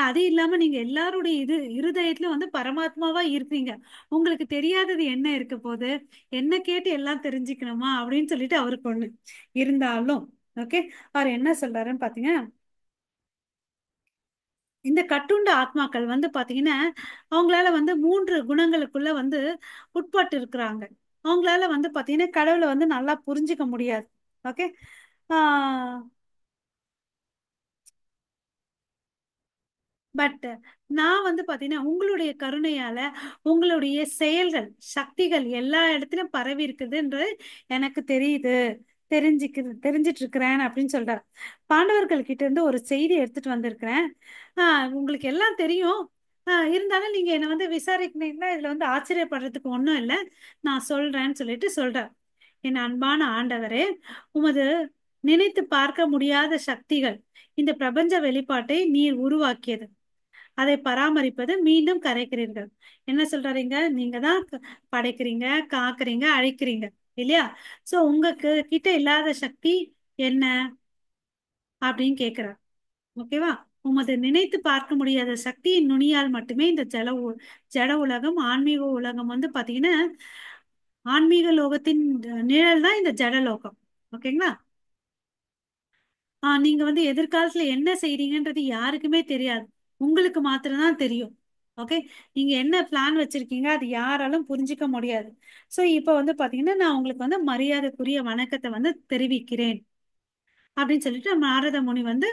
அது இல்லாம நீங்க எல்லாருடைய இருதயத்திலும் வந்து பரமாத்மாவா இருக்கீங்க. உங்களுக்கு தெரியாதது என்ன இருக்க போகுது? என்ன கேட்டு எல்லாம் தெரிஞ்சுக்கணுமா அப்படின்னு சொல்லிட்டு அவருக்கு ஒண்ணு இருந்தாலும், ஓகே, அவர் என்ன சொல்றாருன்னு பாத்தீங்கன்னா, இந்த கட்டுண்ட ஆத்மாக்கள் வந்து பாத்தீங்கன்னா அவங்களால வந்து 3 குணங்களுக்குள்ள வந்து உட்பட்டு இருக்கிறாங்க. அவங்களால வந்து பாத்தீங்கன்னா கடவுளை வந்து நல்லா புரிஞ்சுக்க முடியாது. ஓகே. ஆஹ் பட் நான் வந்து பாத்தீங்கன்னா உங்களுடைய கருணையால உங்களுடைய செயல்கள் சக்திகள் எல்லா இடத்துலயும் பரவி இருக்குதுன்றது எனக்கு தெரியுது, தெரிஞ்சிட்டு இருக்கிறேன் அப்படின்னு சொல்றார். பாண்டவர்கள் கிட்ட இருந்து ஒரு செய்தி எடுத்துட்டு வந்திருக்கிறேன். உங்களுக்கு எல்லாம் தெரியும். இருந்தாலும் நீங்க என்ன வந்து விசாரிக்கிறீங்கன்னா இதுல வந்து ஆச்சரியப்படுறதுக்கு ஒண்ணும் இல்லை. நான் சொல்றேன்னு சொல்லிட்டு சொல்றார். என் அன்பான ஆண்டவரே, உமது நினைத்து பார்க்க முடியாத சக்திகள் இந்த பிரபஞ்ச வெளிப்பாட்டை நீர் உருவாக்கியது. அதை பராமரிப்பது மீண்டும் கரைக்கிறீர்கள். என்ன சொல்றீங்க? நீங்க தான் படைக்கிறீங்க, காக்குறீங்க, அழிக்கிறீங்க இல்லையா? சோ கிட்ட இல்லாத சக்தி என்ன அப்படின்னு கேக்குறார். ஓகேவா? உமது நினைத்து பார்க்க முடியாத சக்தியின் நுனியால் மட்டுமே இந்த ஜட உலகம் ஆன்மீக உலகம் வந்து பாத்தீங்கன்னா ஆன்மீக லோகத்தின் நிழல் தான் இந்த ஜட லோகம். ஓகேங்களா? நீங்க வந்து எதிர்காலத்துல என்ன செய்றீங்கன்றது யாருக்குமே தெரியாது. உங்களுக்கு மாத்திரம்தான் தெரியும். ஓகே. நீங்க என்ன பிளான் வச்சிருக்கீங்க அது யாராலும் புரிஞ்சுக்க முடியாது. சோ இப்ப வந்து பாத்தீங்கன்னா நான் உங்களுக்கு வந்து மரியாதைக்குரிய வணக்கத்தை வந்து தெரிவிக்கிறேன் அப்படின்னு சொல்லிட்டு நாரத முனி வந்து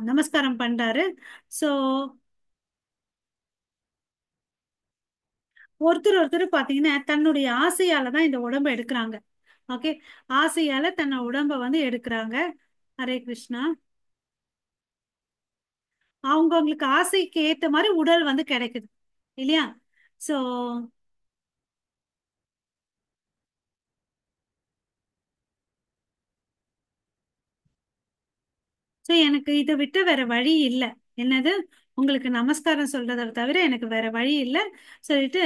நமஸ்காரம் பண்றாரு. சோ ஒருத்தர் ஒருத்தர் பாத்தீங்கன்னா தன்னுடைய ஆசையால தான் இந்த உடம்ப எடுக்கிறாங்க. ஓகே. ஆசையால தன்னை உடம்ப வந்து எடுக்கிறாங்க. ஹரே கிருஷ்ணா. அவங்களுக்கு ஆசைக்கு ஏத்த மாதிரி உடல் வந்து கிடைக்குது இல்லையா? சோ சோ எனக்கு இதை விட்டு வேற வழி இல்லை. என்னது? உங்களுக்கு நமஸ்காரம் சொல்றதை தவிர எனக்கு வேற வழி இல்லை சொல்லிட்டு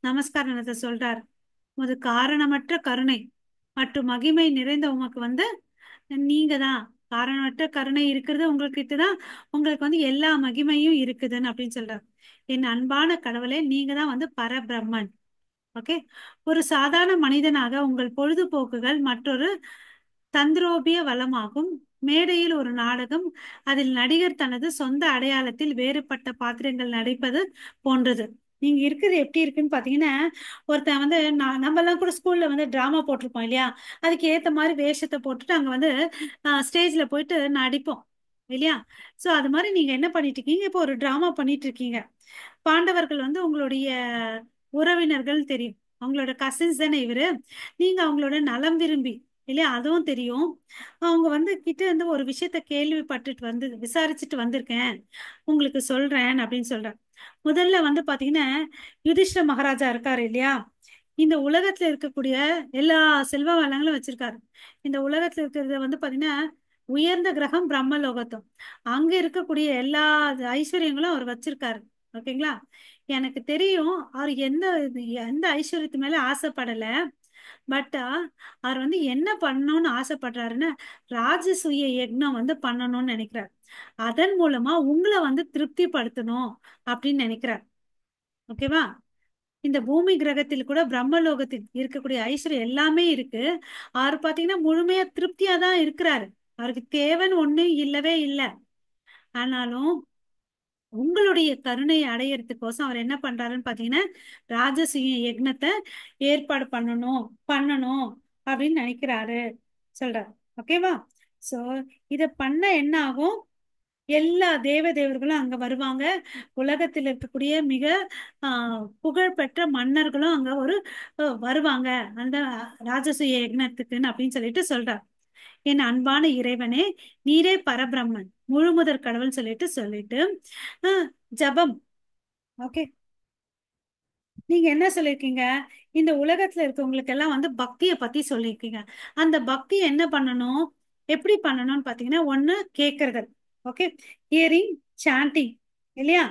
நமஸ்காரத்தை சொல்றாரு. ஒரு காரணமற்ற கருணை மற்றும் மகிமை நிறைந்த உமக்கு வந்து நீங்க தான் காரணமற்ற கருணை இருக்கிறது உங்ககிட்ட தான். உங்களுக்கு வந்து எல்லா மகிமையும் இருக்குதுன்னு அப்படின்னு சொல்றாரு. என் அன்பான கடவுளே, நீங்க தான் வந்து பரபிரம்மன். ஓகே. ஒரு சாதாரண மனிதனாக உங்கள் பொழுதுபோக்குகள் மற்றொரு தந்திரோபிய வளமாகும். மேடையில் ஒரு நாடகம், அதில் நடிகர் தனது சொந்த அடையாளத்தில் வேறுபட்ட பாத்திரங்கள் நடிப்பது போன்றது. நீங்க இருக்குது எப்படி இருக்குன்னு பாத்தீங்கன்னா, ஒருத்தன் வந்து நம்ம எல்லாம் கூட ஸ்கூல்ல வந்து டிராமா போட்டிருப்போம் இல்லையா? அதுக்கு ஏத்த மாதிரி வேஷத்தை போட்டுட்டு அங்க வந்து ஸ்டேஜ்ல போயிட்டு நடிப்போம் இல்லையா? சோ அது மாதிரி நீங்க என்ன பண்ணிட்டு இருக்கீங்க? இப்போ ஒரு டிராமா பண்ணிட்டு இருக்கீங்க. பாண்டவர்கள் வந்து உங்களுடைய உறவினர்கள் தெரியும். அவங்களோட கசின்ஸ் தானே இவரு. நீங்க அவங்களோட நலம் விரும்பி இல்லையா? அதுவும் தெரியும். அவங்க வந்து கிட்ட இருந்து ஒரு விஷயத்த கேள்விப்பட்டுட்டு வந்து விசாரிச்சுட்டு வந்திருக்கேன், உங்களுக்கு சொல்றேன் அப்படின்னு சொல்றேன். முதல்ல வந்து பாத்தீங்கன்னா யுதிஷ்ட மகாராஜா இருக்காரு இல்லையா? இந்த உலகத்துல இருக்கக்கூடிய எல்லா செல்வ வளங்களும் வச்சிருக்காரு. இந்த உலகத்துல இருக்கிறத வந்து பாத்தீங்கன்னா உயர்ந்த கிரகம் பிரம்மலோகத்தம். அங்க இருக்கக்கூடிய எல்லா ஐஸ்வர்யங்களும் அவர் வச்சிருக்காரு. ஓகேங்களா? எனக்கு தெரியும் அவர் எந்த ஐஸ்வர்யத்து மேல ஆசைப்படல. பட் அவர் வந்து என்ன பண்ணணும்னு ஆசைப்படுறாருன்னா ராஜசூய யக்னம் வந்து பண்ணணும்னு நினைக்கிறார். அதன் மூலமா உங்களை வந்து திருப்திப்படுத்தணும் அப்படின்னு நினைக்கிறார். ஓகேவா? இந்த பூமி கிரகத்தில் கூட பிரம்மலோகத்தில் இருக்கக்கூடிய ஐஸ்வர்யம் எல்லாமே இருக்கு. அவர் பாத்தீங்கன்னா முழுமையா திருப்தியா தான் இருக்கிறாரு. அவருக்கு தேவைன்னு ஒண்ணும் இல்லவே இல்லை. ஆனாலும் உங்களுடைய கருணையை அடையறதுக்கோசம் அவர் என்ன பண்றாருன்னு பாத்தீங்கன்னா ராஜசூய யக்னத்தை ஏற்பாடு பண்ணணும் அப்படின்னு நினைக்கிறாரு சொல்றாரு. ஓகேவா? சோ இத பண்ண என்ன ஆகும்? எல்லா தேவர்களும் அங்க வருவாங்க. உலகத்தில் இருக்கக்கூடிய மிக புகழ்பெற்ற மன்னர்களும் அங்க வருவாங்க அந்த ராஜசூய யக்னத்துக்குன்னு அப்படின்னு சொல்லிட்டு சொல்றார். என் அன்பான இறைவனே, நீரே பரபிரம்மன் முழுமுதற் கடவுள் சொல்லிட்டு ஜபம். ஓகே. நீங்க என்ன சொல்லிருக்கீங்க? இந்த உலகத்துல இருக்கவங்களுக்கு எல்லாம் வந்து பக்திய பத்தி சொல்லியிருக்கீங்க. அந்த பக்தி என்ன பண்ணணும், எப்படி பண்ணணும்னு பாத்தீங்கன்னா ஒண்ணு கேக்குறது. ஓகே. ஹியரிங், சாண்டிங் இல்லையா?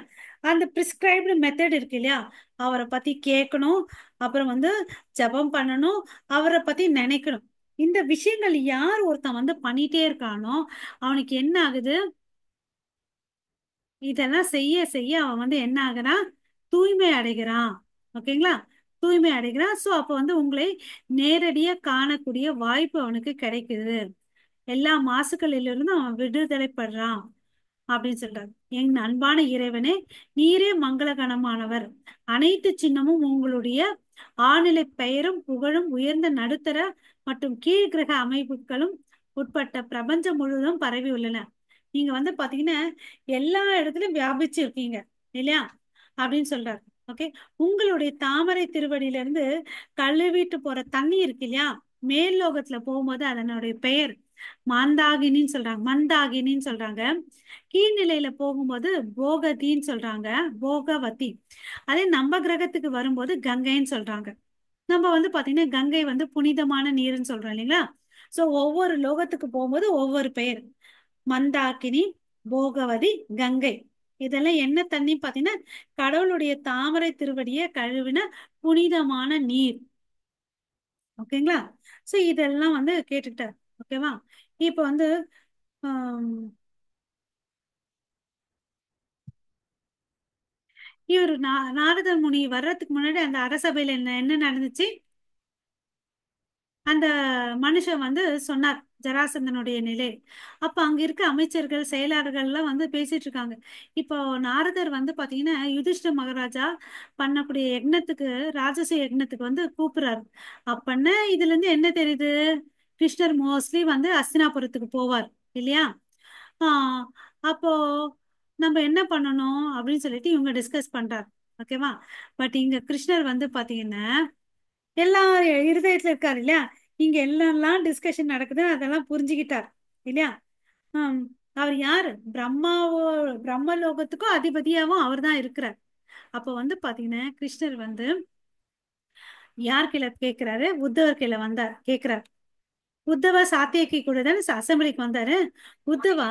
அந்த பிரிஸ்கிரைப்டு மெத்தட் இருக்கு இல்லையா, அவரை பத்தி கேட்கணும், அப்புறம் வந்து ஜெபம் பண்ணணும், அவரை பத்தி நினைக்கணும். இந்த விஷயங்கள் யார் ஒருத்தன் வந்து பண்ணிட்டே இருக்கானோ அவனுக்கு என்ன ஆகுது, இதெல்லாம் செய்ய செய்ய அவன் வந்து என்ன ஆகுறான், தூய்மை அடைகிறான். ஓகேங்களா, தூய்மை அடைகிறான். சோ அப்போ வந்து உங்களை நேரடியா காணக்கூடிய வாய்ப்பு அவனுக்கு கிடைக்குது. எல்லா மாசுக்களிலிருந்து அவன் விடுதலைப்படுறான் அப்படின்னு சொல்றாரு. என் அன்பான இறைவனே, நீரே மங்களகரமானவர். அனைத்து சின்னமும் உங்களுடைய ஆநிலை பெயரும் புகழும் உயர்ந்த நடுத்தர மற்றும் கீழ்கிரக அமைப்புகளும் உட்பட்ட பிரபஞ்சம் முழுவதும் பரவி உள்ளன. நீங்க வந்து பாத்தீங்கன்னா எல்லா இடத்துலயும் வியாபிச்சு இருக்கீங்க இல்லையா அப்படின்னு சொல்றாரு. ஓகே, உங்களுடைய தாமரை திருவடியில இருந்து கழுவிட்டு போற தண்ணி இருக்கு இல்லையா, மேல் லோகத்துல போகும்போது அதனுடைய பெயர் மாந்தாகினின்னு சொல்றாங்க, மந்தாகினின்னு சொல்றாங்க. கீழ்நிலையில போகும்போது போகதின்னு சொல்றாங்க, போகவதி. அதே நம்ம கிரகத்துக்கு வரும்போது கங்கைன்னு சொல்றாங்க. நம்ம வந்து பாத்தீங்கன்னா கங்கை வந்து புனிதமான நீர்ன்னு சொல்றோம் இல்லைங்களா. சோ ஒவ்வொரு லோகத்துக்கு போகும்போது ஒவ்வொரு பெயர், மந்தாகினி, போகவதி, கங்கை. இதெல்லாம் என்ன தண்ணி பாத்தீங்கன்னா கடவுளுடைய தாமரை திருவடியை கழுவின புனிதமான நீர். ஓகேங்களா, சோ இதெல்லாம் வந்து கேட்டுக்கிட்டார். ஓகேவா, இப்ப வந்து ஆம், இவர் நாரத முனி வர்றதுக்கு முன்னாடி அந்த அரசபையில என்ன என்ன நடந்துச்சு, அந்த மனுஷன் வந்து சொன்னார் ஜராசந்தனுடைய நிலை. அப்ப அங்க இருக்க அமைச்சர்கள் செயலாளர்கள் எல்லாம் வந்து பேசிட்டு இருக்காங்க. இப்போ நாரதர் வந்து பாத்தீங்கன்னா யுதிஷ்ட மகாராஜா பண்ணக்கூடிய யக்னத்துக்கு, ராஜச யக்னத்துக்கு வந்து கூப்பிடுறாரு. அப்பன்னா இதுல இருந்து என்ன தெரியுது, கிருஷ்ணர் மோஸ்ட்லி வந்து அஸ்தினாபுரத்துக்கு போவார் இல்லையா. ஆஹ் அப்போ நம்ம என்ன பண்ணணும் அப்படின்னு சொல்லிட்டு இவங்க டிஸ்கஸ் பண்றாரு. ஓகேவா, பட் இங்க கிருஷ்ணர் வந்து பாத்தீங்கன்னா எல்லா இருதயத்துல இருக்காரு இல்லையா, இங்க எல்லாம் டிஸ்கஷன் நடக்குது அதெல்லாம் புரிஞ்சுக்கிட்டார் இல்லையா. ஹம், அவர் யாரு, பிரம்மாவோ, பிரம்ம லோகத்துக்கும் அதிபதியாவும் அவர் தான் இருக்கிறார். அப்போ வந்து பாத்தீங்கன்னா கிருஷ்ணர் வந்து யார் கீழே கேட்கிறாரு, உத்தவர் கீழே வந்தார் கேட்கிறார். உத்தவா சாத்தியக்கி கூட தானே அசம்பிளிக்கு வந்தாரு. உத்தவா,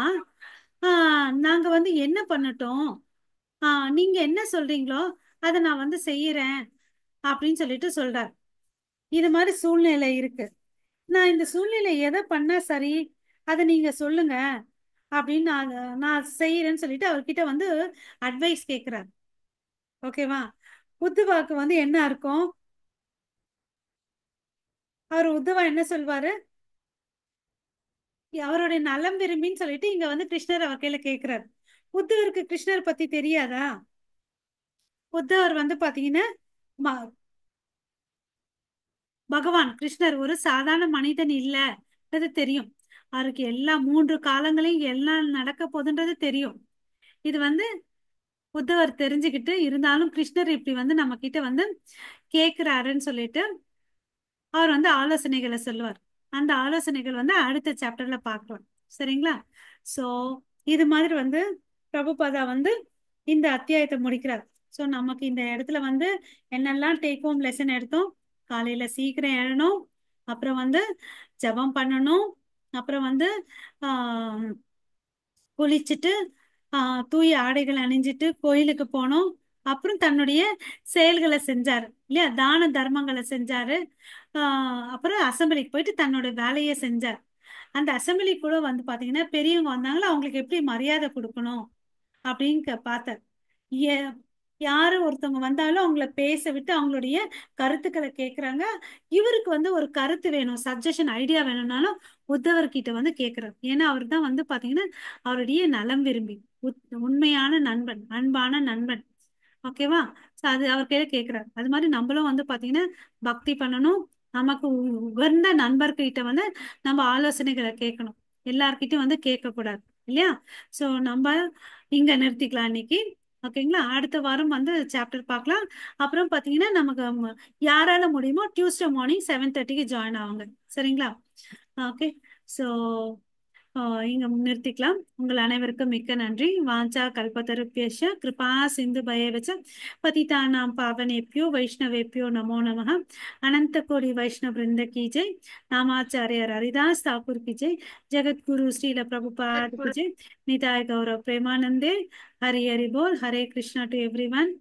நாங்க வந்து என்ன பண்ணட்டும், நீங்க என்ன சொல்றீங்களோ அதை நான் வந்து செய்யறேன் அப்படின்னு சொல்லிட்டு சொல்றார். இது மாதிரி சூழ்நிலை இருக்கு, நான் இந்த சூழ்நிலை எதை பண்ணா சரி அதை நீங்க சொல்லுங்க அப்படின்னு நான் செய்யறேன்னு சொல்லிட்டு அவர்கிட்ட வந்து அட்வைஸ் கேட்கிறார். ஓகேவா, உத்துவாக்கு வந்து என்ன இருக்கும், அவர் உத்தவா என்ன சொல்வாரு, அவருடைய நலம் விரும்பின்னு சொல்லிட்டு இங்க வந்து கிருஷ்ணர் அவர் கையில கேட்கிறார். உத்தவருக்கு கிருஷ்ணர் பத்தி தெரியாதா, உத்தவர் வந்து பாத்தீங்கன்னா ம- பகவான் கிருஷ்ணர் ஒரு சாதாரண மனிதன் இல்லன்றது தெரியும். அவருக்கு எல்லா மூன்று காலங்களையும் எல்லாம் நடக்க போகுதுன்றது தெரியும். இது வந்து உத்தவர் தெரிஞ்சுக்கிட்டு இருந்தாலும் கிருஷ்ணர் இப்படி வந்து நம்ம கிட்ட வந்து கேக்குறாருன்னு சொல்லிட்டு அவர் வந்து ஆலோசனைகளை சொல்லுவார். அந்த ஆலோசனைகள் வந்து அடுத்த சாப்டர்ல பார்க்கலாம். சரிங்களா, சோ இது மாதிரி வந்து பிரபுபாதா வந்து இந்த அத்தியாயத்தை முடிக்கிறார். சோ நமக்கு இந்த இடத்துல வந்து என்னெல்லாம் டேக் ஹோம் லெசன் எடுத்தோம், காலையில சீக்கிரம் எழணும், அப்புறம் வந்து ஜெபம் பண்ணணும், அப்புறம் வந்து ஆஹ் குளிச்சுட்டு தூய ஆடைகள் அணிஞ்சிட்டு கோயிலுக்கு போனோம், அப்புறம் தன்னுடைய செயல்களை செஞ்சாரு இல்லையா, தான தர்மங்களை செஞ்சாரு. அப்புறம் அசம்பிளிக்கு போயிட்டு தன்னோட வேலையை செஞ்சார். அந்த அசம்பிளி கூட வந்து பாத்தீங்கன்னா பெரியவங்க வந்தாங்களா அவங்களுக்கு எப்படி மரியாதை கொடுக்கணும் அப்படின்னு பார்த்தார். ஏ- யாரு ஒருத்தவங்க வந்தாலும் அவங்கள பேச விட்டு அவங்களுடைய கருத்துக்களை கேட்கறாங்க. இவருக்கு வந்து ஒரு கருத்து வேணும், சஜஷன் ஐடியா வேணும்னாலும் உத்தவர்கிட்ட வந்து கேட்கிறார். ஏன்னா அவர் தான் வந்து பாத்தீங்கன்னா அவருடைய நலம் விரும்பி உண்மையான நண்பன், அன்பான நண்பன். ஓகேவா, அது அவர் கையில கேட்கிறார். அது மாதிரி நம்மளும் வந்து பாத்தீங்கன்னா பக்தி பண்ணணும், நமக்கு உகந்த நண்பர்கிட்ட வந்து நம்ம ஆலோசனைகளை கேட்கணும், எல்லார்கிட்டயும் வந்து கேட்க கூடாது இல்லையா. சோ நம்ம இங்க நிறுத்திக்கலாம் இன்னைக்கு. ஓகேங்களா, அடுத்த வாரம் வந்து சாப்டர் பார்க்கலாம். அப்புறம் பாத்தீங்கன்னா நமக்கு யாரால முடியுமோ டியூஸ்டே மார்னிங் 7:30க்கு ஜாயின் ஆகுங்க. சரிங்களா, ஓகே. ஸோ இங்க நிறுத்திக்கலாம். உங்கள் அனைவருக்கும் மிக்க நன்றி. வாஞ்சா கல்பத்தருப்யஷ கிருபா சிந்து பயவச்ச பதிதானாம் பாவனேப்யோ வைஷ்ணவேப்யோ நமோ நமः. अनंत कोटि वैष्णव वृंद की जय. नामाचार्य हरिदास ठाकुर की जय. जगत गुरु श्रील प्रभुपाद की जय. निताय गौरव प्रेमानंदे. हरि हरि बोल. हरे कृष्णा टू एवरीवन.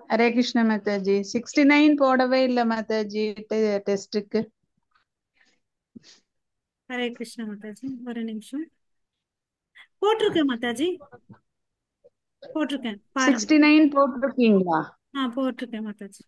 ஹரே கிருஷ்ண மாதாஜி. 69 போடவே இல்ல மாதாஜி டெஸ்டுக்கு. हरे कृष्णा माताजी. ஒரு நிமிஷம். போட்டிருக்கேன் மாதாஜி, போட்டிருக்கேன் பாருங்க. 69 போட்டிருக்கீங்களா? போட்டிருக்கேன் மாதாஜி.